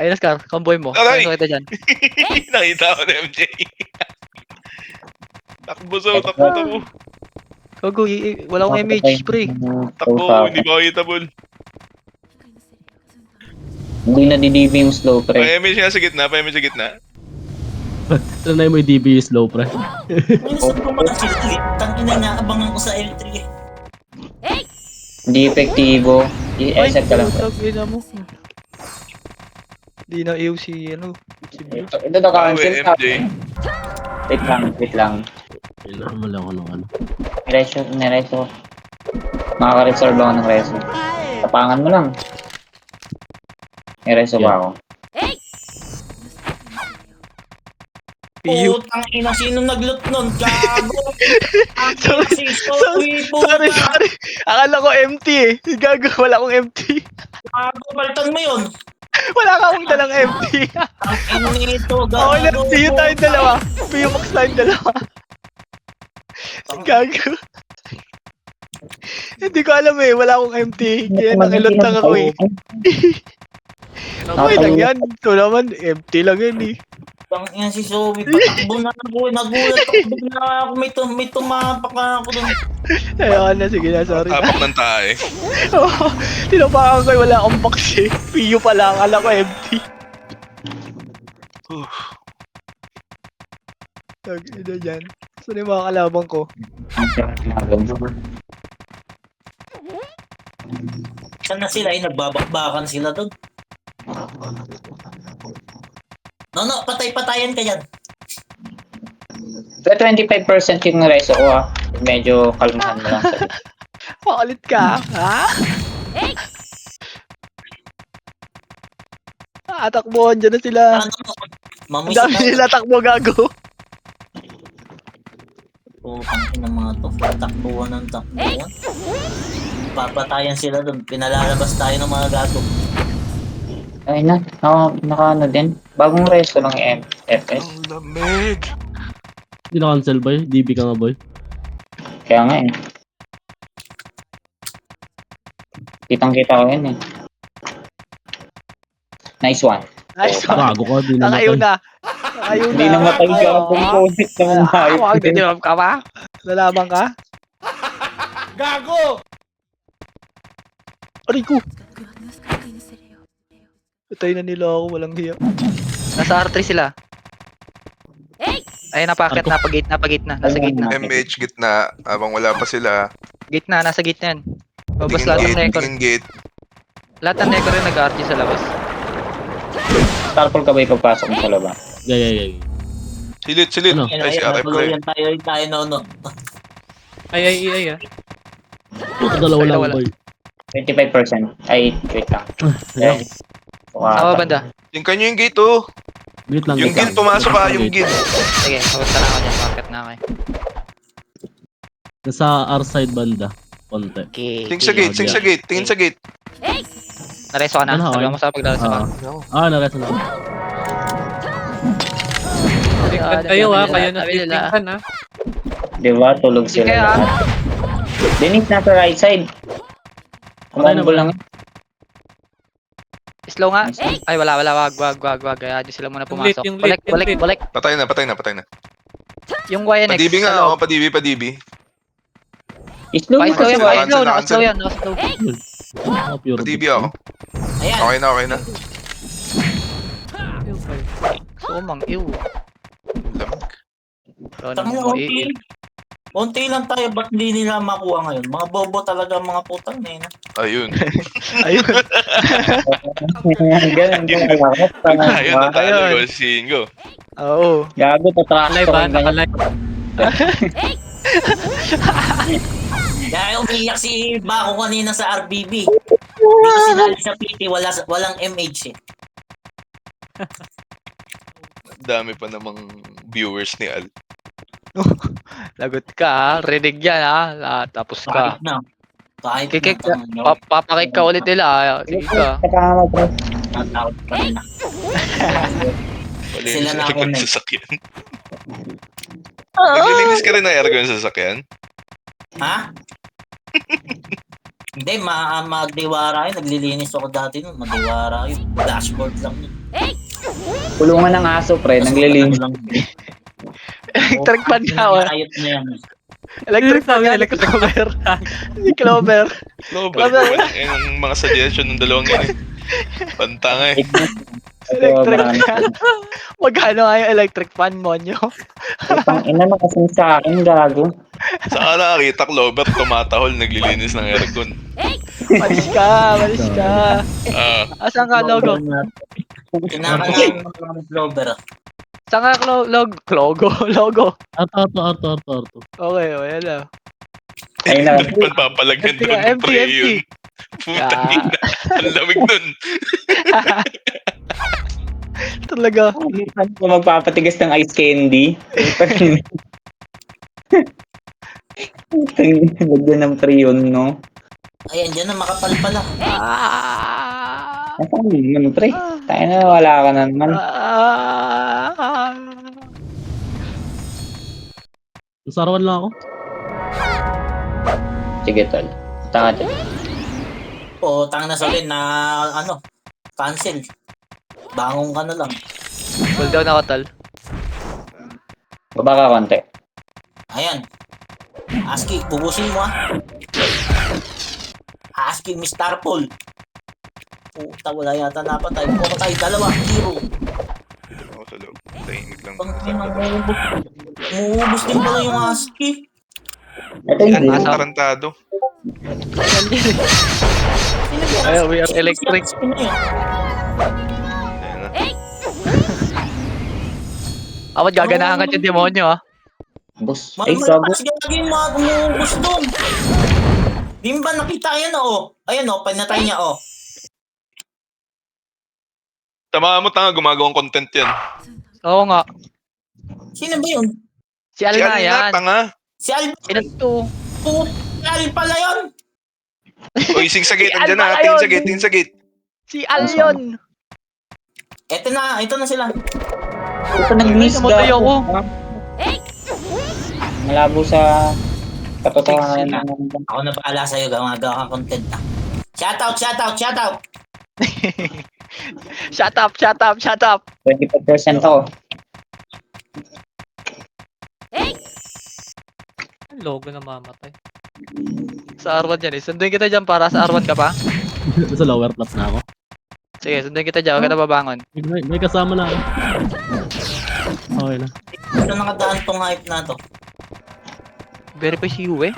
Ayun na, Scar. Comboy mo. Aray! Ano kita dyan? Nakita ko na MJ. Takbo. Gago, wala akong MH, pre. Takbo, hindi ba hitable? Hindi na DDB yung slow, pre. Pa-MH nga sa gitna. Sanay mo yung DB slow, pre. Minsan ko mga sila tangina inaabangan ko sa L3 eh. Hindi epektibo. I-SF ka lang. Ina mo. Di na AO si, ano, si Blue. Ito na-cancel ka. MJ. Wait lang. Kailangan mo lang ako ng ano. Nireso. Makaka-resolve ako ng reso. Tapangan mo lang. Nireso ba ako? Putang ina, sino nag-loot nun? Gago! Sorry. Akala ko empty eh. Gago, wala akong empty. Gago, baltan mo yun. Wala ka akong dalang empty. Ano nito, gago? Okay lang, PU tayong dalawa. PU max tayong dalawa. Gago. Hindi ko alam eh, wala akong empty. Kaya nakilot lang ako eh. Okay lang yan. Ito naman, empty lang yan eh. Pang yan si Zoe, patakbo na ako. Nagulat ako. Bigla ako, may tumapak ako dun. Ayoko na, sige na, sorry na. Tapak ng tae. Tinapakan ko, wala akong box eh. Piyo pa lang, akala ko empty. Tag-ina dyan. Saan yung mga kalabang ko? Saan na sila? Nagbabakbakan sila dun. No, patay-patayan ka yan. 25% yung reso ko ah. Medyo kalmahan mo lang sa Pakalit ka, ha? Takbuhan dyan na sila. Ano? Ang Mamiss dami nila takbo, gago. Putang ina mga to. Takbuhan ng takbuhan. Papatayan sila dun. Pinalalabas tayo ng mga gago. Ay na, naka ano din. Bagong resto ng FS. Ang lamig. Hindi na-cancel, boy. DB ka nga, boy. Kaya nga eh. Kitang-kita ko yun eh. Nice one. Nice one. Gago ka, di Nakayo namatay. na. Nakayo na. Hindi namatay ka ang component ng hayop. Huwag ganyan ka ba? Lalaban ka? Gago! Aray ko! Patay na nila ako, walang hiya. Nasa R3 sila. Ayun, napakit, napagate na. Nasa gate na. MH gitna. Habang wala pa sila. Gate na, nasa gate na yan. Babas Tingin lahat ng gate, record. tingin gate. Lahat ng record rin nag-RG sa labas. Starpol ka ba ipapasok mo sa labas? Gay. Silit. Ano? Ay, si RF Natuluyan tayo no. Ay. Ito dalawa Wala. lang, boy. 25%. Ay, wait lang. Ayan. Sama banda. Tingkan nyo yung gate, oh. Gate lang. Yung gate, pumasok ka, yung gate. Sige, mapunta na ako dyan. Market na ako eh. Nasa R side banda. Konti. Okay. Tingin sa gate, tingin sa gate. Nareso ka na. Ano, Sabi mo sa pagdaraso ka. Nareso na. Tingnan kayo ha, kayo na titingnan ha. Di ba? Tulog sila Sige, lahat. Dennis, nasa right side. Kumambo lang. Slow nga. Ay, wala. Wag. Kaya di sila muna pumasok. Yung late. Balik. Patay na. Yung YNX. Padibi sa nga, loob. oh, padibi. Slow mo Slow kasi. yan, Cancel, nakaslow yan. Nakaslow. Pure. Padibi ako. Ayan. Okay na. Sumang, ew. Lamig. Unti lang tayo, ba't hindi nila makuha ngayon? Mga bobo talaga mga putang na yun. Ayun. Ayun. Ganun. Ayun, natalo ko si Ingo. Oo. Gago, tatrash Live ko. ha, naka-live. Kaya umiyak si Bako kanina sa RBB. Hindi ko sinali sa PT, walang MH eh. Dami pa namang viewers ni Al. Lagot ka ha. Rinig yan ha. Tapos ka. Kahit na. Kahit Kikik na. papakik ka ulit nila. Sige ka. Katama, bro. Natakot pa rin na. Malinis Sila na na ako aircon na. sa sasakyan. Naglilinis ka rin ng aircon sa sasakyan? Ha? Hindi, magdiwara yun. Naglilinis ako dati nun. Magdiwara yun. Dashboard lang yun. Kulungan ng aso, pre. Naglilinis. Electric fan ka ha. Ayot na yan. Electric fan ka. Electric Clover. Si Clover. Global. Yan ang mga suggestion ng dalawang yan eh. Pantanga eh. Electric fan. Magkano nga yung electric fan mo nyo? Pang ina mo kasi sa akin, gago. Saan ka nakakita, Clover, tumatahol, naglilinis ng aircon. Malis ka. Asan ka logo? Kinakalain mo lang ng Clover. Saan ka logo? Arto. Okay, yan na. Ayun na. Panpapalagyan Empty doon ka, ng pre empty. yun. Putang Yeah. ina. Ang lamig nun. Talaga. Ano ko magpapatigas ng ice candy? Lagyan ng priyon, no? Ayan, dyan na makapal pala. Nasaan naman, pre? Tayo na, wala ka na naman. Sarawan lang ako. Sige, tol. Taka dyan. O, tang na solid na, cancel. Bangon ka na lang. Hold down ako, tol. Baba ka konti. Ayan. Aski, bubusin mo Aski, Mr. Paul. Puta, wala yata napatay. Pumatay, dalawa, hero. Ako sa loob. Tahimik lang. Muubos din pala yung Aski. Ito Yan, yung tarantado. Ay, we are electric. Ayan na. Apat gaganahan ka yung demonyo, ah. boss. Ay, gago. Malakas gagi yung mga umuubos doon. Di ba nakita yan Ayan pinatay niya Tama mo, tanga, gumagawang content yan. Oo nga. Sino ba yun? Si Al Si na Al yan. na, tanga. Si Al. Ilan to? Si Al pala yun. Oy, sing sa gate, Si Al andyan na. pala Tingin yun. sa gate, tingin sa gate. Si Al yun. Ito na sila. Ito nag-miss Namatay gago. ako. Malabo sa katotohanan. Ako na bahala sa'yo, gumagawa ka content Shoutout. Shut up. 25% ako. Ang logo na mamatay. Sa R1 yan eh. Sunduin kita dyan para sa R1 ka pa. Sa lower plat na ako. Sige, sunduin kita dyan. Huwag ka na babangon. May kasama na ako. Okay na. Ito nakadaan tong hype na to. Verify si Yue.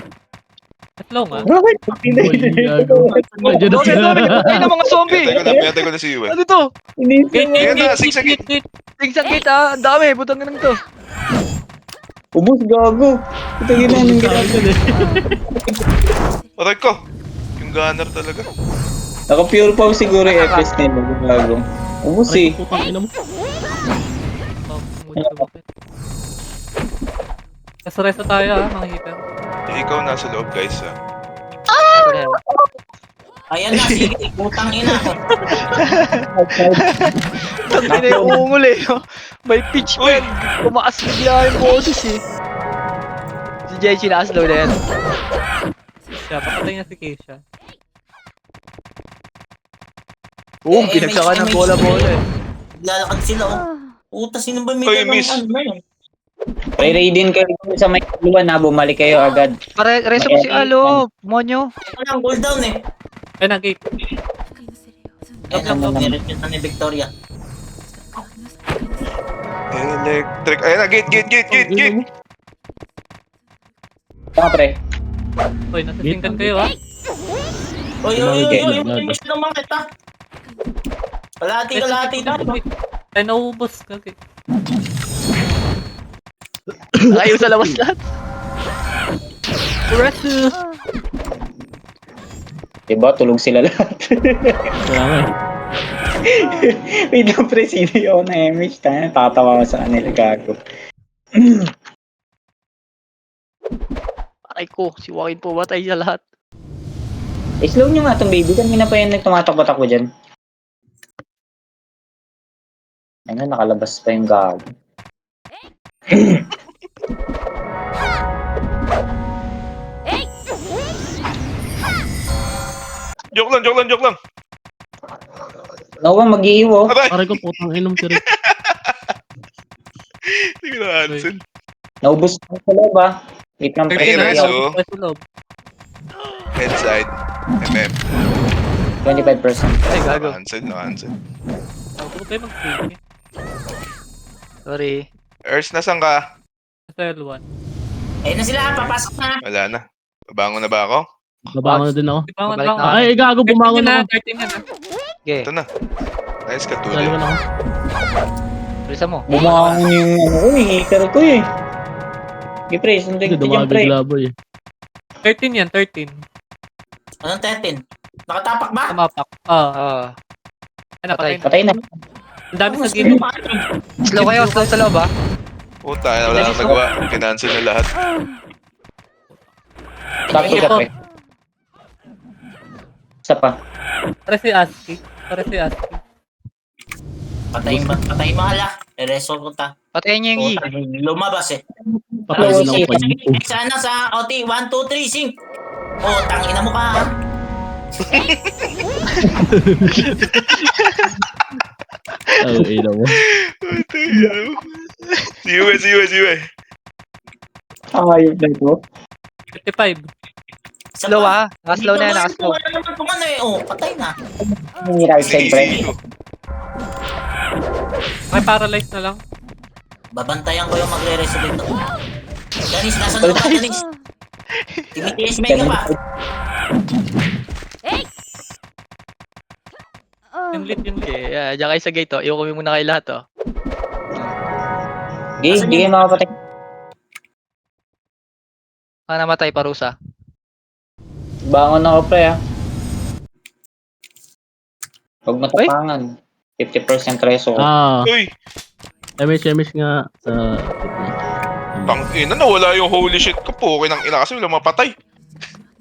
Tatlong ah. Boy, gago. Nandiyan na Okay, sila. sorry. Patay ng mga zombie. Pinatay ko na si Yue. Ano to? Ayan na, sing sa gate. Tingsang kita. Ang dami. Butang ka to. Ubus gago. Ito ginanong ginagawa. Aray ko. Yung gunner talaga. Naka-pure power siguro yung FS nila. Gago. Ubus Aray, eh. putang ina mo. Kasaresa tayo mga hiper. Ikaw nasa loob, guys. Ayan na, sige, putang ina. Tangin na yung ungol eh. No? May pitch pen. Tumaas bigla yung boses eh. Si Jay sinaslow na yan. Siya, papatay na si Keisha. Pinagsakan ng bola-bola eh. Lalakad sila Puta, sino ba may Oy, ganun miss. ano na yun? Pre-raidin kayo sa may kaluan na bumalik kayo agad. Pare, reso mo si Alo. Monyo. Ito lang, cooldown Ay, nag-gate. Ayan, meron yun ni Victoria. Electric. Ayan na, gate. Tama pre. Uy, nasasingkan kayo ah. Oy, mas naman kita. Kalahati tayo. Ay, naubos. Okay. Ayaw sa labas lahat. Resu! Diba? Tulog sila lahat. Kaya nga eh. Wait lang pre, sino yung na-image tayo? Tatawa ko sa kanila gago. Aray ko, si Joaquin po batay sa lahat. Slow nyo nga itong baby. Kanina pa yan nagtumatakbo-takbo dyan. Ayun, nakalabas pa yung gago. Joke lang. Nawa, mag-iiwo. Aray! Aray ko, putang inom si Rick. Hindi ko na-answer. Naubos ko sa loob ah. Wait lang pre. Ayun, Pre, Reso. Ay, sa loob. Headside. MM. 25%. Ay, gago. Naka-answer. Huwag tayo mag-sing. Sorry. Ers, nasan ka? Sa L1. Ayun na sila, papasok na. Wala na. Babangon na ba ako? Nabangon na din ako. Di ba nga Babalik lang? na. Ay, gago, bumangon ako. 13 yan ah. Okay, Ito na. Nice Dali katulad. ko na ako. prisa mo. Bumangon yung ano ko eh. Hater ko eh. Okay pre, sundin Hindi, ko dyan pre. dumagag laboy eh. 13 yan, 13. Anong 13? Nakatapak ba? Tumapak. Ah. Ano, patay na. Patay na. Ang dami sa gilid. Slow kayo, slow sa loob ah. Puta, wala nang nagawa. Kinansel na lahat. Sakto ka pre. Isa pa. Para si Aski. Patay mahala. Reresol ko ta. Patayin niyo yung E. Lumabas Patay Oo, na sige. ako pa. Sana sa OT, 1, 2, 3, sync. Tangina mo ka. Ang ina mo. Si Yue. Ayun na ito. 55. Slow ah. Naka-slow na yan, naka-slow. Wala naman kung ano eh. Oh, patay na. Yung right side, pre. May paralyze na lang. Babantayan ko yung magre-resolve. Danis, nasa loob ka, Danis. Timitiis may ka pa. Yung lead. Okay, dyan kayo sa gate oh. Iwan ko muna kayo lahat oh. Hindi kayo makapatay. Namatay, parusa. Bangon ako, pre, ah. Huwag matapangan. 50% reso. Uy, MH nga sa... tangina, nawala yung holy shit ko po. Okay nang ina kasi wala mapatay.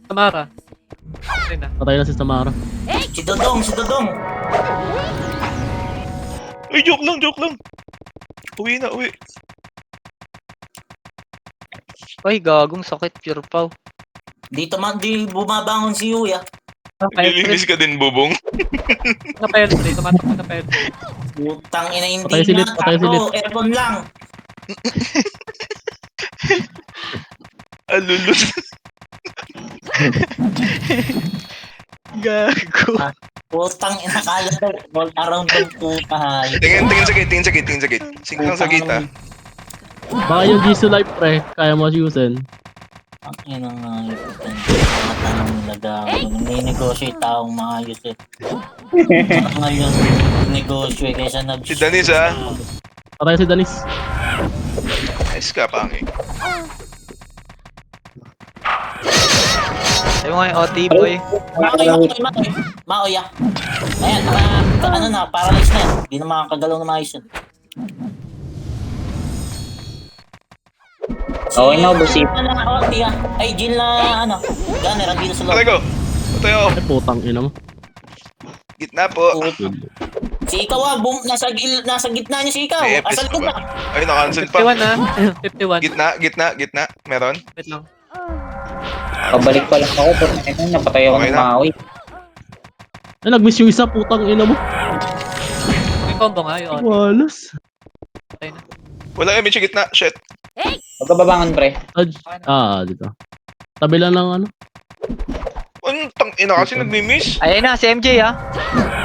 Samara. Patay na. Patay na si Samara. Si Dodong. Uy, joke lang. Uwi na. Ay, gagong sakit, pure pau. Di bumabangon si Yuya. Nililinis ka din, bubong. Nakapayal play. Tumatakbo na payal play. Putang ina hindi Patay silit, na. patay silit. Aircon lang. Alulus. Gago. Putang ina kala daw. All around ng puta. Tingin sa gate. Sing lang sa gate, ah. Baka yung Jisoo Life, pre. Kaya mo ayusin. Ang ina nga yung mga tanong nila gagawin. May-negotiate taong maayos eh. Ngayon, negosyo eh. Kaysa Si Danis, ah. Patay si Danis. Nice ka, pangi. Sabi mo nga yung OT, boy. Maoy ah. Ayan, ano na, paralyzed na yan. Hindi na makakagalaw na maayos yun. Okay na, busip. Ay, Jill na ano. Gunner, ang dito sa Patay loob. ko. Patay ako. Ay, putang ina mo. Gitna po. Si ikaw ah, nasa gitna niya si ikaw. May FS Asal pa ko ba? ba? Ay, naka-cancel pa. 51 na. 51. Gitna. Meron? Wait lang. Pabalik pa lang ako. Pero napatay ako Okay ng na. Maui. Ay, nag-miss yung isa, putang ina mo. May combo nga yung auto. Walas. Patay na. Wala MH gitna. Shit. Magkababangan, pre. Dito. Tabi lang ng ano. Ang tang ina kasi nagmi-miss. Ayun na, si MJ ah.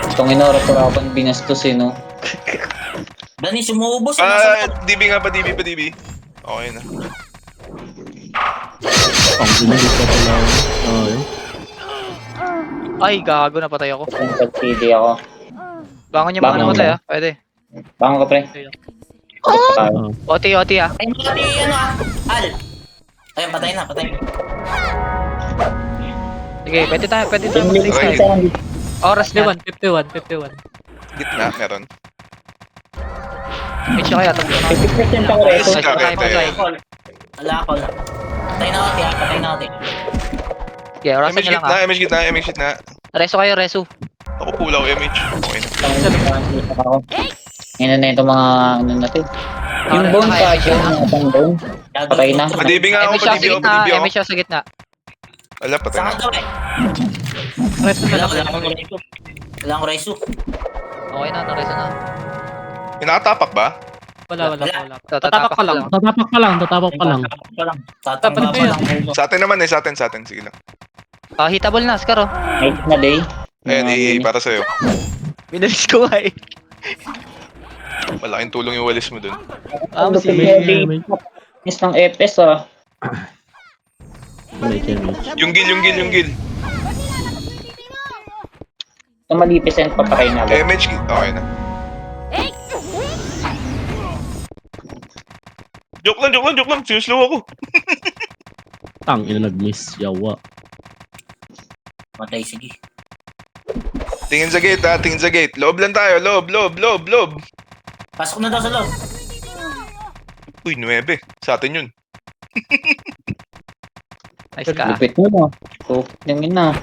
Itong inorapurapan binastos, eh, no? Danis, umuubos. DB nga pa, DB. Okay na. Pang pinagis ka pala. Yun. Ay, gago, napatay ako. Pag-CD ako. Bangon niya mga Bangon namatay mo. ah. Pwede. Bangon ka, pre. OT ah. Ay, pati ano ah. Al. Ayun, patay na. Sige, pwede tayo Okay. mag-start. Oras na. 51. Gitna, meron. Make sure kaya tatlo na. 50% ako reso. Yes, Patay. Wala ako lang. Patay na ako. Okay, orasan MH niyo lang ah. MH gitna. Reso kayo, reso. Ako pula ko MH. Okay na. Ngayon na ito mga ano natin. Yung bone pa, yung bone. Patay na. Pa-DB nga ako, MH siya sa pa-DB ako, gitna, pa-DB ako. MH siya sa gitna. Wala, patay Saan na. ka daw eh? Resto na Wala lang. akong reso. Okay na, reso na. Pinakatapak ba? Wala. Tatapak pa lang. Tatapak pa lang. Tatanggal Dapat pa lang. Sa atin naman eh, sa atin. Sige lang. Hitable na, Scar oh. Night na day. Ayan, AA para sa'yo. Binalis ko nga eh. Malaking tulong yung walis mo dun. Si Miss ng FS, ah. MH. Yung gil. Ito malipis and papatay na. MH, okay na. Joke lang. Sinuslow ako. Tang ina nag-miss. Yawa. Patay, sige. Tingin sa gate. Loob lang tayo. Loob. Pasok na daw sa loob. Uy, 9. Sa atin yun. Nice ka ah. Lupit mo, no? So, yung ina.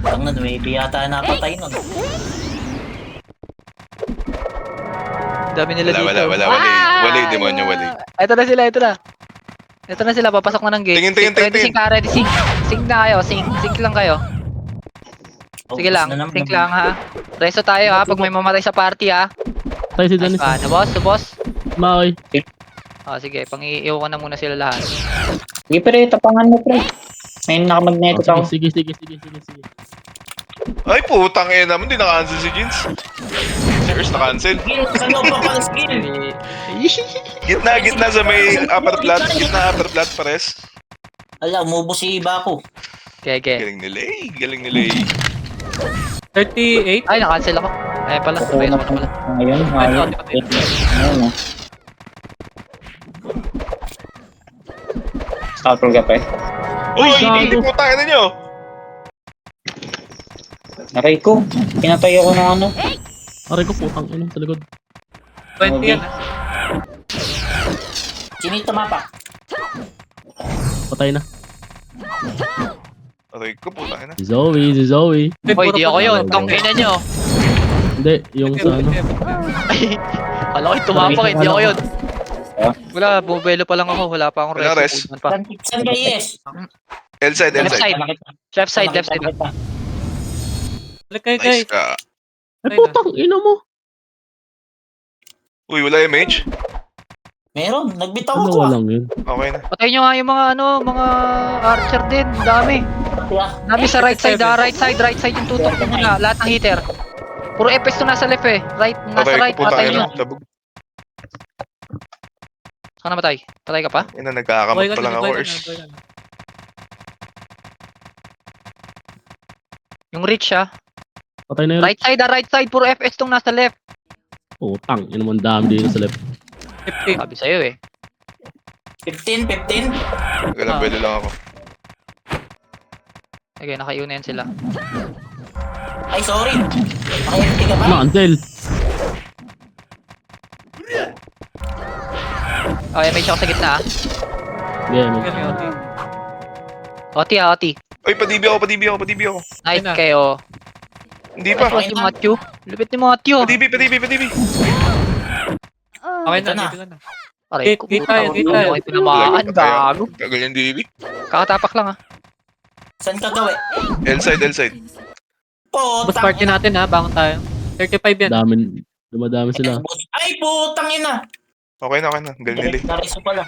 Tang na, maybe yata napatay nun. Dami nila dito. Wala. Wali, demonyo, wali. Ito na sila, papasok na ng gate. Tingin. Ready, sync. Sync na kayo, sync lang kayo. Sige lang, think lang ha. Reso tayo ha, pag may mamatay sa party ha. Tayo si Dennis. Na boss? Maoy. Sige, pang-iiwan ko na muna sila lahat. Sige pre, tapangan mo pre. May nakamagneto Oh, ako. sige. Ay, putang ina naman, di na-cancel si Jeans. Cheers, na-cancel. Skill, sa loob pa pala skill. Gitna sa may upper plat. Gitna upper plat, pares. Ala, umubo si Baku. Okay. Galing nila eh. 38. Ay, na-cancel ako. Ay pala, Ako reso na na pala. ngayon. Ayun. Stopper ka pre. Uy, gago. hindi putang ina nyo. Aray ko. Pinatay ako ng ano. Aray ko putang ina sa likod. 20 yan ah. Sinita mapa. Patay na. Aray ko, putang ina. Si Zoe. Hoy, di ako yun. Tongkina nyo. Hindi, yung sa ano. Ay, alam ko tumapang, hindi ako yun. Wala, bumibelo pa lang ako. Wala pa akong Wala reso. res. Saan ka yes? L-side. Left side. Left side. Balik kayo Nice guys. ka. Ay putang ina mo. Uy, wala MH? Meron, nagbitaw Ano ako ah. lang yun. Okay na. Patay nyo nga yung mga archer din. Dami. Yeah. Dami sa right side, right side yung tutok ko muna. Lahat ng hitter. Puro FS to nasa left eh. Nasa Okay, right, putang patay ina. nyo. Sabog. Saan na matay? Patay ka pa? Ina, nagkakamot pa lang ako, Ers. Yung reach ah. Patay na yun. Right side, puro FS tong nasa left. Putang ina naman dami dito sa left. 15. Sabi sa'yo eh. 15. Galang belo lang ako. Okay, nakaiunan sila. Ay, sorry. Naka-empty ka ba? Cancel. Okay, may shock sa gitna ah. Yeah, man. Galing, okay. Oti ah, Oti. Uy, pa-DB ako. Nice Ayun na. kayo. Hindi pa. Tapos si Matthew. Lupit ni Matthew. Pa-DB. Okay Ito na, na. dito na. Aray, Gate tayo. Okay, tinamaan. Gago. Tagal yung DB. Kakatapak lang ah. Saan ka gawi? L-side. Boss Putang party natin ha, bangon tayo. 35 yan. Dumadami sila. Ay, putang ina. Okay na. Galing nila eh. Nareso pala.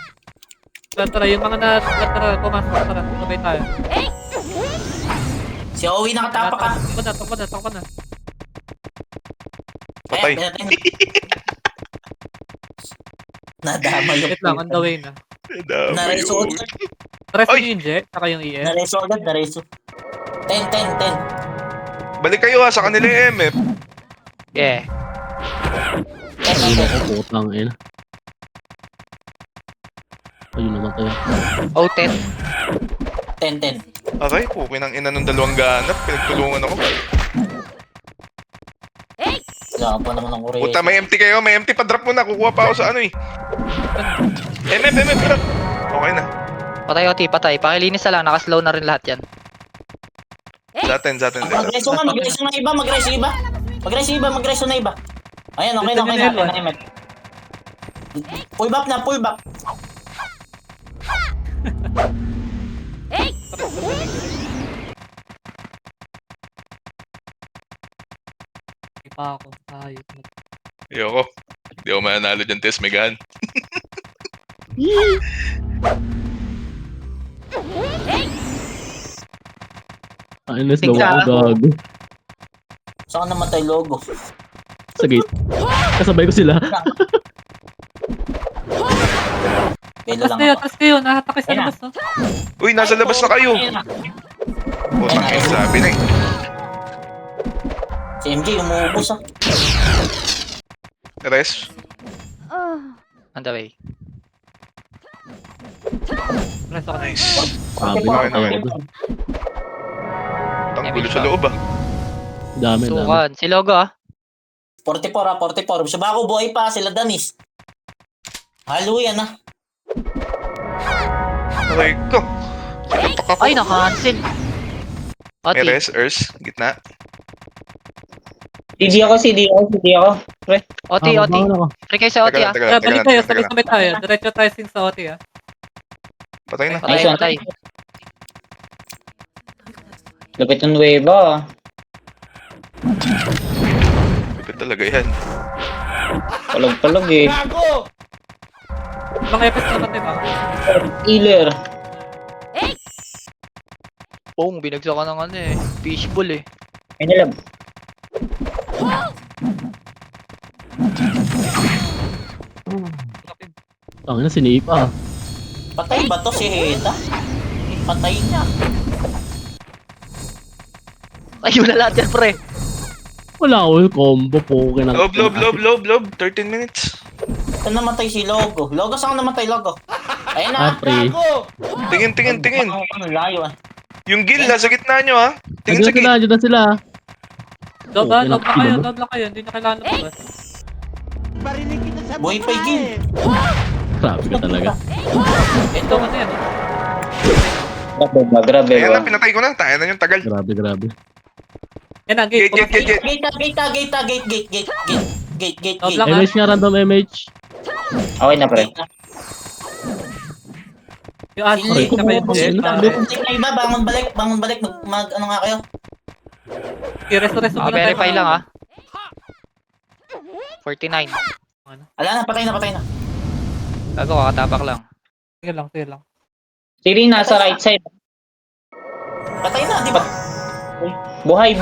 Tara, yung mga natara, pumasok, tara, sabay tayo. Si Owie nakatapak ka. Takbo na. Patay. Nadama yung Wait lang, on the way na. Dami Nareso yun. agad. Press Ay! yung inject, saka yung ES. Nareso agad. 10. Balik kayo ha, sa kanila yung MF. Yeah. Ayun ako putang ina. Ayun namatay. Oh, 10. 10. Okay, pukin ang ina ng dalawang ganap. Pinagtulungan ako. Wala pa naman ng kuresi. Puta, may empty kayo. May empty. Pa-drop mo na. Kukuha pa ako sa ano eh. MF, drop. Okay na. Patay, Oti, patay. Pakilinis na lang. Nakaslow na rin lahat yan. Sa atin. Magreso na iba. Magreso na iba. Ayan, okay na. Pull back. Pa ako. Ayos na. Ayoko. Hindi ako mananalo dyan, Tess Megan. Ayun, Tignan. daw ako gago. Saan ka namatay logo? Sa gate. Kasabay ko sila. Belo lang ako. Tapos kayo, nahatakay sa Ayun na. labas, no? Uy, nasa labas na kayo. Ayun na. Putang ina, sabi na eh. Si MJ, umuubos ah. Rest. On the way. Press ako na. Nice. Sabi Okay, na okay. kaya ko. Ang gulo sa loob ah. Dami. Sukan. Si Logo ah. 44. Sa bako buhay pa sila Danis. Halo yan ah. Okay ko. Sinapak ako. Ay, naka-cancel. May Oti. res, Ers, gitna. CD ako. Oti. Pre kayo sa Oti ah. Tara, balik tayo, teka lang. sabay tayo. Diretso tayo sin sa OT ah. Patay na. Patay. Lupit ng wave ah. Kapit talaga yan. Palag-palag eh. Mga epis naman din ah. Healer. Pong, binagsakan ng ano eh. Fishball eh. Ay nalab. Ang ina, sinipa. Patay ba to si Heda? Patay niya. Ayun na lahat yan, pre. Wala ko yung combo po. Lob. 13 minutes. Ito namatay si Logo. Logo, saan namatay Logo? Ayun na. Pre. Tingin. Ano, layo ah. Yung Gil, nasa gitna nyo ha. Tingin sa gate. Andiyan na sila. Dob Oh, lang kayo, pinakita mo. dob lang kayo. Hindi na kailangan na ba? Buhay pa Gil. Grabe ka talaga. Ito ano yan. Grabe Ayan ba? na, pinatay ko na. Tayo na yung tagal. Grabe. Yan ang gate. Gate. Gate. Dob lang ah. MH nga, random MH. Okay na pre. Yung Ashley, Aray ko, saka yung bukas Jet. na. Sige iba, bangon balik. Mag ano nga kayo? I-resto-resto muna tayo. Verify lang ah. 49. Ala na, patay na. Gago, kakatapak lang. Sige lang. Siri nasa right side. Patay na, di ba? Buhay.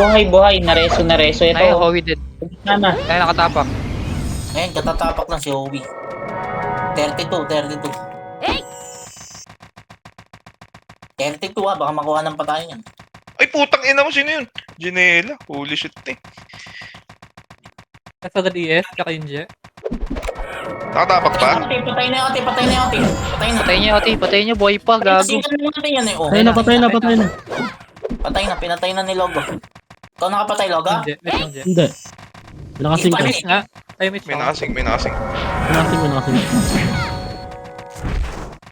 Nareso. Ito. Ay, Howie dead. Sana. Ay, nakatapak. Ayun, katatapak lang si Owie. 32. 32 ah, baka makuha ng patayan yan. Ay, putang ina mo. Sino yun? Ginela. Holy shit eh. Kasi agad ES, tsaka yung Jet. Nakatapak pa? Patay na yung ate. Patay niyo, boy pa, gago. Singan mo natin yan eh. Oh, Patay na. Pinatay na ni Logo. Ikaw nakapatay, Logo? Yung Jet, wait yung Jet. Hindi. May nakasing ka. Miss nga. Tayo miss May ako. nakasing. May nakasing.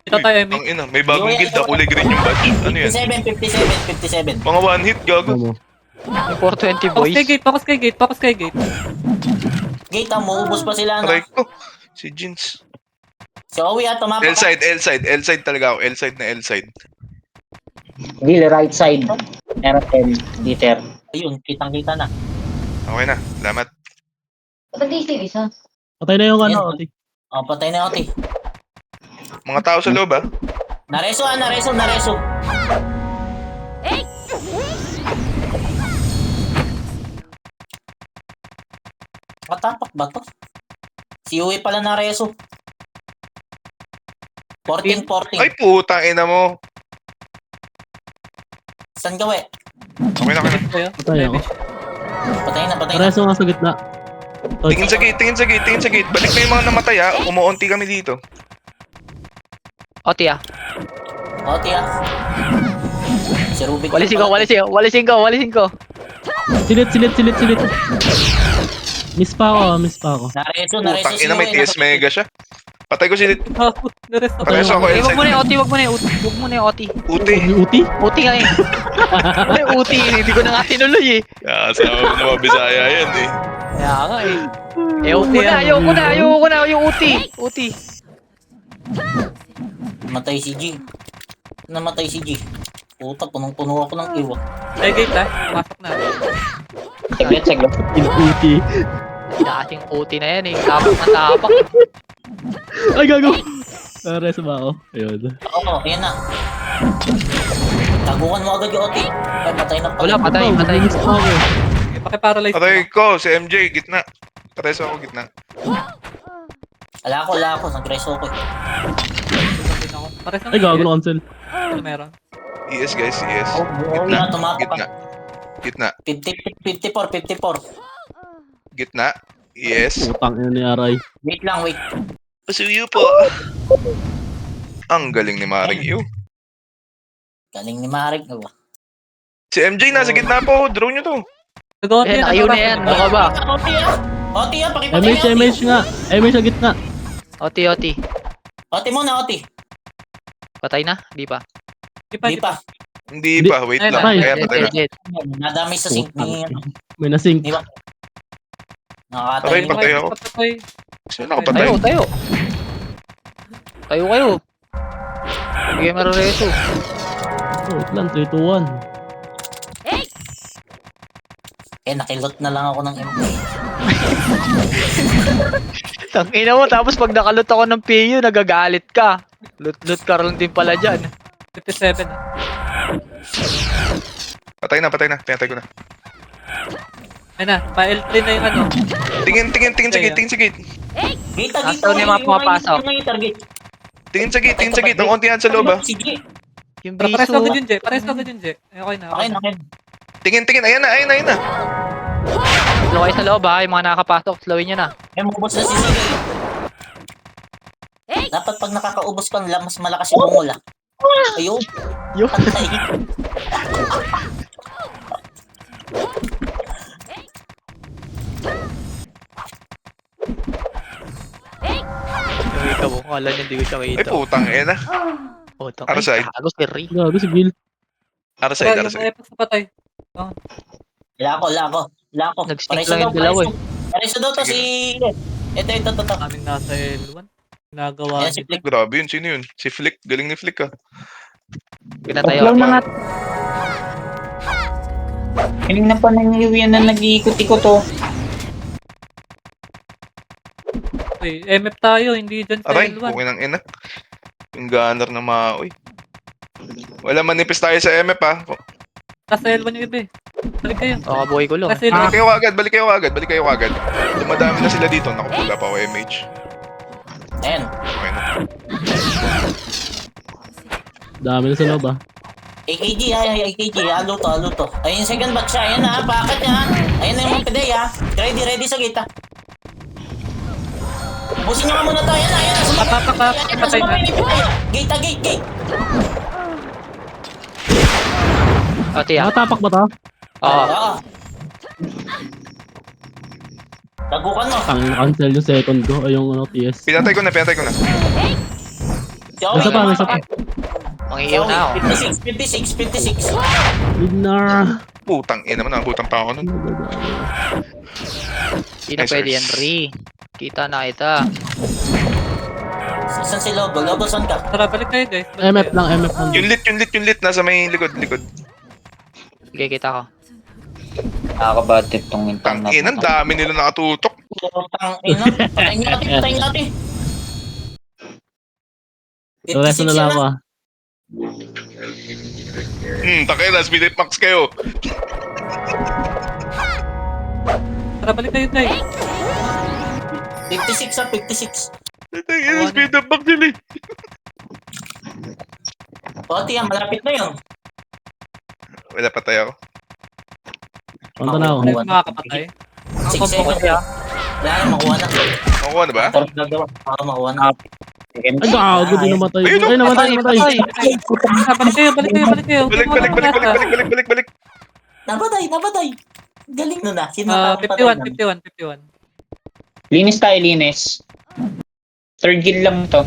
Ito tayo Ang miss. ina, may bagong guild. Kulay green yung badge. Ano yan? 57. Mga one hit, gago. Ano mo? Yung 420 boys. Focus kay gate. Gate ah, maubos pa sila Aray na. ko. Si Jeans. Si Owie ah, tumapak. L-side talaga ako. L-side na L-side. Gil, right side. RL. Dieter. Ayun, kitang-kita na. Okay na. Salamat. Pati yung isa. Patay na yung ano. Yan. Oh, patay na yung ate. Mga tao sa loob ah. Nareso. Matapak ba to? Si Uwe pala nareso. 14. Ay, putang ina mo. Saan gawe? Okay na. Patay ako. Patay na. Pareso nga sa gitna. Tingin sa gate. Balik na yung mga namatay ha. Umuunti kami dito. Oti ah. O, tiya. Si Rubik. Walisin ko. Silit. Miss pa ako. Nareso Putang si ina, may Uwe. TS Mega siya. Patay ko si Naresto. Pareso ako Eh, wag L-side. Wag mo na yung Oti. Uti. Uti? Uti nga eh. Ay, Uti. Hindi ko na nga tinuloy eh. Sama mo na mga Bisaya yan eh. Kaya nga eh. Ayoko na yung Uti. Namatay si G. Puta, punong-puno ako ng iwa. Ay, gate ah. Pumasok na. Saglit. Uti. Dating Uti na yan eh. Tapak. Ay, gago. Pareso ba ako? Ayun. Oo, ayan na. Taguan mo agad yung OT. Ay, patay na pala. Wala, patay. Miss pa ako. Pakiparalyze Patay ko, si MJ, gitna. Patay ako, gitna. Ala ako. Nag-reso ko eh. Pares Ay, gago na cancel. Ano meron? ES guys, ES. Oo, Gitna, yan, tumapak gitna. Gitna, 54. gitna. ES. Putang ina ni Aray. Wait lang. Pasuyo po. Ang galing ni Maring Yu. Galing ni Marek. Si MJ nasa gitna po, draw nyo to. Eh, nakayo na yan. Ano ka ba? OT ah, pakipatay MH nga. MH sa gitna. Oti. OT muna, OT. Patay na? Di pa. Di pa. Hindi pa, wait lang. Ay, Kaya patay na. Nadami sa sink ni... May nasink. Di ba? Nakakatay. Patay ako. Sino nakapatay? Tayo. Tayo kayo. Hindi kayo marareso. Wait lang, 3, 2, 1. nakilot na lang ako ng MP. Tangina mo, tapos pag nakalot ako ng PU, nagagalit ka. Lut ka rin din pala dyan. 57. Patay na. Pinatay ko na. Ayun na, pa-L3 na yung ano. Tingin sa gate. Gita, Asan yung mga pumapasok? Tingin sa gate. Ang onti yan sa loob, ah. Sige. Yung Pares biso. agad yun, Jay. Pares agad yun, Jay. Okay na. Okay na. Tingin. Ayan na. Slow kayo sa loob ha, yung mga nakakapasok, slowin nyo na. May mubos na si Sige. Dapat pag nakakaubos ka, mas malakas yung bungol, ah. Ayun. Yun. Patay. Yung ikaw mo, kala nyo hindi ko siya Ay, kita. putang ina. Putang, Ano side? gago si Ray. Gago si Gil. Ara Yung side. Epex na patay. Lako. Nag-stick lang yung dalawa eh. Pareso daw to si... Ito. Kaming nasa L1. Ginagawa Yan si nito. Flick. Grabe yun. Sino yun? Si Flick. Galing ni Flick, ah. Pinatayo Upload na ako. nga. Hiling na pa nangyayari yan na nag-iikot-ikot to. Okay, MF tayo, hindi dyan sa Aray, L1. okay ng ina. Yung gunner na maoy. Wala manipis tayo sa MF, ah. Nasa L1 yung iba eh. Balik kayo. Kakabuhay ko lang. Nasa L1. Balik kayo agad. Dumadami na sila dito. Naku, wala pa ako MH. Ayan. Okay na. Dami na sa loob ah. AKG, halo to. Ayun yung second batch siya. Ayan na, pakat niya. Ayan na yung mga piday, ha. Ready sa gate, ha. Busin nyo nga muna to. Ayan na. Patay na. Gate. Ate ah. Nakatapak ba to? Oo. Oo. Dagukan mo. Tang cancel yung second ko o yung ano, TS. Pinatay ko na. Si Owie, Nasa pa. Mangiiyaw na ako. 56. Ignore. Putang ina naman. Nabutan pa ako nun. Hindi na Nice, pwede nice. yan, Ray. Kita na kita. Saan si Lobo? Lobo, saan ka? Tara, balik kayo guys. Balik MF kayo. lang. Yung lit. Nasa may likod. Sige, kita ko. Nakakabatit tong intang Tang ina. Ang dami nila nakatutok. Putang ina. Patayin natin. Resto na lang ako ah. Takay na. Speed max kayo. Tara, balik kayo guys. 56. Takay na. Speed max nila eh. Oti, malapit na yun. Wala patay ako. Punta na ako. Hindi ko makakapatay. Ang 6 combo ko seconds. siya. Wala na, makuha na. Nakuha na ba? Tapos gagawa. Makuha na. Ay, gago din namatay. Ayun, Ay, namatay. Ah, balik kayo. Balik. Nabatay. Galing nun ah. Sino 51. Linis. Third kill lang to.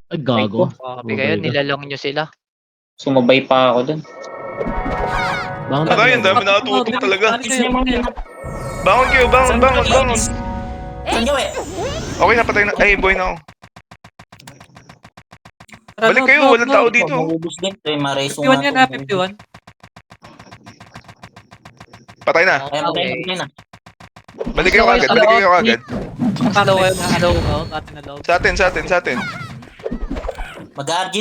Ay, gago. Sabi kayo, nilalong nyo sila. Sumabay pa ako dun. Bangon Aray, ang na. dami nakatutok talaga. Saan Bangon kayo. gawa eh? Okay, napatay na. Ay, boy na ako. Balik kayo, walang tao dito. Maubos din. Mareso 51 yan ha, 51. Patay na. Okay na. Balik kayo agad. Slow kayo, slow. Atin na loob. Sa atin. Mag-RG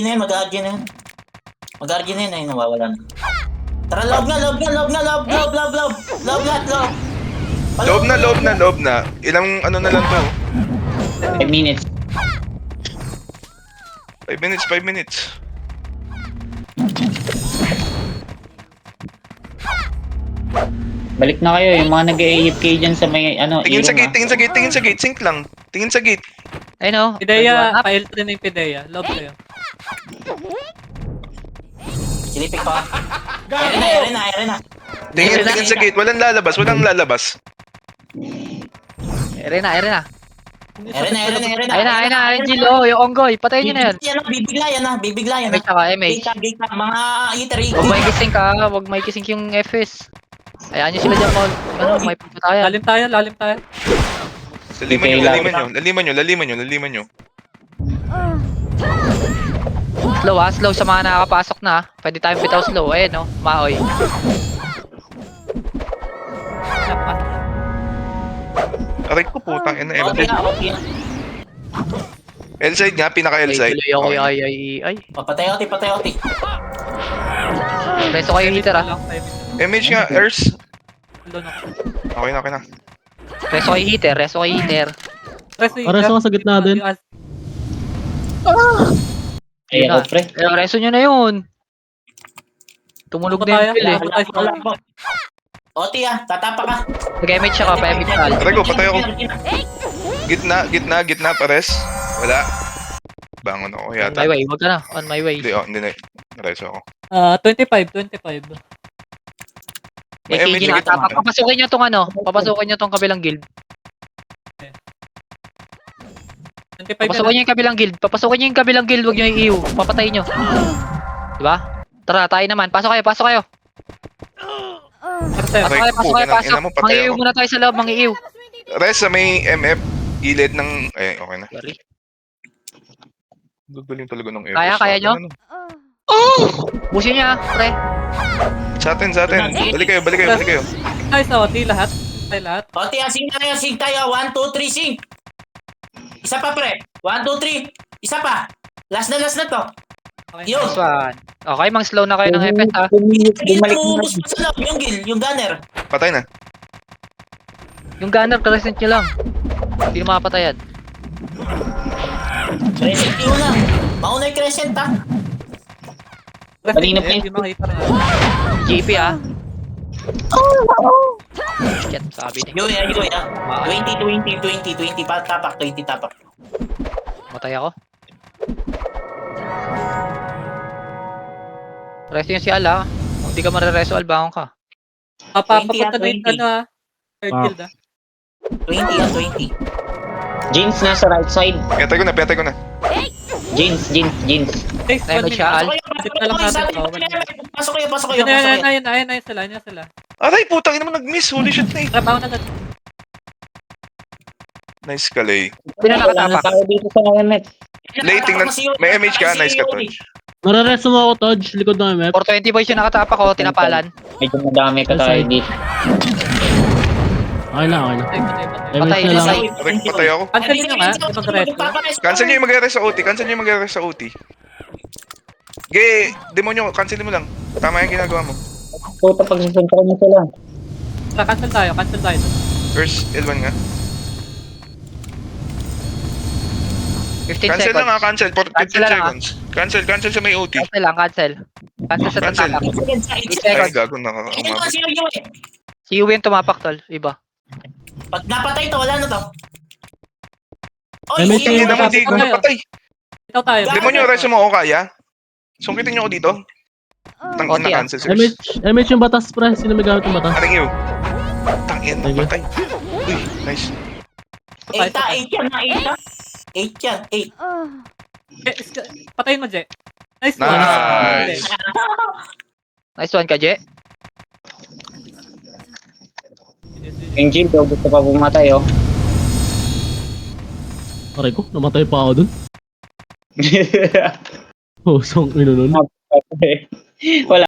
na yan. Ay, nawawala na. Tara, loob na. Loob na. Ilang ano na lang to? 5 minutes. 5 minutes. Balik na kayo. Yung mga nag-AFK dyan sa may ano. Tingin sa ilong, gate. Sync lang. Tingin sa gate. Ayun o. Pideya, pa-L3 na yung Pideya. Loob kayo. Silipik pa. Ere na. Tingin sa gate. Walang lalabas. Ere na. Ere na. Ayun na, Gilo. Yung Onggoy. Patayin nyo na yan. Bibigla yan. MH ka, MH. Gate ka. Mga eater. Huwag may kising ka. Huwag may kising yung FS. Ayaan nyo sila dyan mag... may pagpatayan. Lalim tayo. Laliman nyo. Slow sa mga nakakapasok na. Pwede tayong bitaw slow. Ayun no, maoy. Aray ko, putang ina, OT MJ. na, OT na. L-side nga, pinaka Ay, L-side. tuloy ako Okay. ay. Patay OT, patay OT. Reso kayo heater ah. MH nga, Ers. Doon ako. Okay na. Reso kayo heater. Pares ako sa gitna din. Ay, Yun ako, na. pre. Reso nyo na yun. Tumulog na yung kill eh. Wala po. OT tatapa ka. Nag-MH siya ka, pa-MH ka. Aray ko, patay ako. Gitna, pares. Wala. Bangon ako On yata. my way, wag ka na. On my way. Hindi na. Nareso ako. 25. May KG MH na gitna. tapa. Papasukin nyo tong ano. Papasukin nyo tong kabilang guild. 25 Papasukin nyo yung kabilang guild. Wag nyo yung EU. Papatayin nyo. Diba? Tara, tayo naman. Pasok kayo. Aray ko, ina mo, patay Mang-EU ako. muna tayo sa loob, mang-EU. Res sa may MF, gilid ng... Eh, okay na. Sorry. Guguling talaga ng Kaya nyo? Ano? Busin niya, pre. Sa atin. Balik kayo. Tayo sa OT lahat. OT, sing tayo. 1, 2, 3, sing. Isa pa, pre. 1, 2, 3. Isa pa. Last na to. Yun. Nice one. Okay, mang-slow na kayo ng FS ha. Bumalik na. Tumubos pa sa loob. Yung kill, yung gunner. Patay na. Yung gunner, crescent nyo lang. Hindi na makapatayan. Crescent yun lang. Mauna yung crescent, ha? Kanina pa Hindi makita na. GP ha. Shit, sabi ni. Yun. 20. Tapak, 20 tapak. Matay ako. Resto yung si Ala. Kung di ka marereso, albangon ka. Papapunta na yung 20. ano third guild 20. Jeans na sa right side. Pinatay ko na. Jeans. Guys, Nahimik siya, Al. Sit na lang natin. Pasok kayo. Ayun sila. Aray, putang ina mo, nag-miss. Holy shit na eh. Trabaho na natin. Nice kalay. Hindi na nakatapak. Tayo dito sa MF. Late, tingnan. May MH ka, nice ka, Todge. Marareso mo ako, Todge. Likod ng MF. 420 boys yung nakatapak ko, tinapalan. Medyo madami ka tayo dito. Okay na. Patay. MF na lang. Aray, patay ako. Cancel nyo nga. Mag-resto. Cancel nyo yung mag-rest sa OT. Ge, demonyo, cancel mo lang. Tama yung ginagawa mo. Puta, pagsasunta mo sila. Cancel tayo. First, L1 nga. 15 Cancel lang ha, seconds. cancel. For 15 Cancel lang, seconds. Cancel sa may OT. Cancel lang, cancel. Cancel sa Cancel. tatapak. 8 Ay, seconds. gago na umabot. Si Uwe yung tumapak, tol. Iba. Pag napatay to, wala na to. Ay, may Hindi Ayun, naman di ko tayo. napatay. Ikaw tayo. Demonyo, reso mo ako kaya? Sungkitin nyo ako dito. Tangin OT, na ah. cancel. Serious. MH yung batas, pre. Sino may gamit yung batas? Aring iyo. Tangin na Thank you. patay. Uy, nice. 8 yan. 8 yan. Patayin mo, Je. Nice one. Nice. Nice one ka, Je. Yung Jill, gusto pa pumatay, oh. Aray ko, namatay pa ako dun. Oh, song ino nun. Wala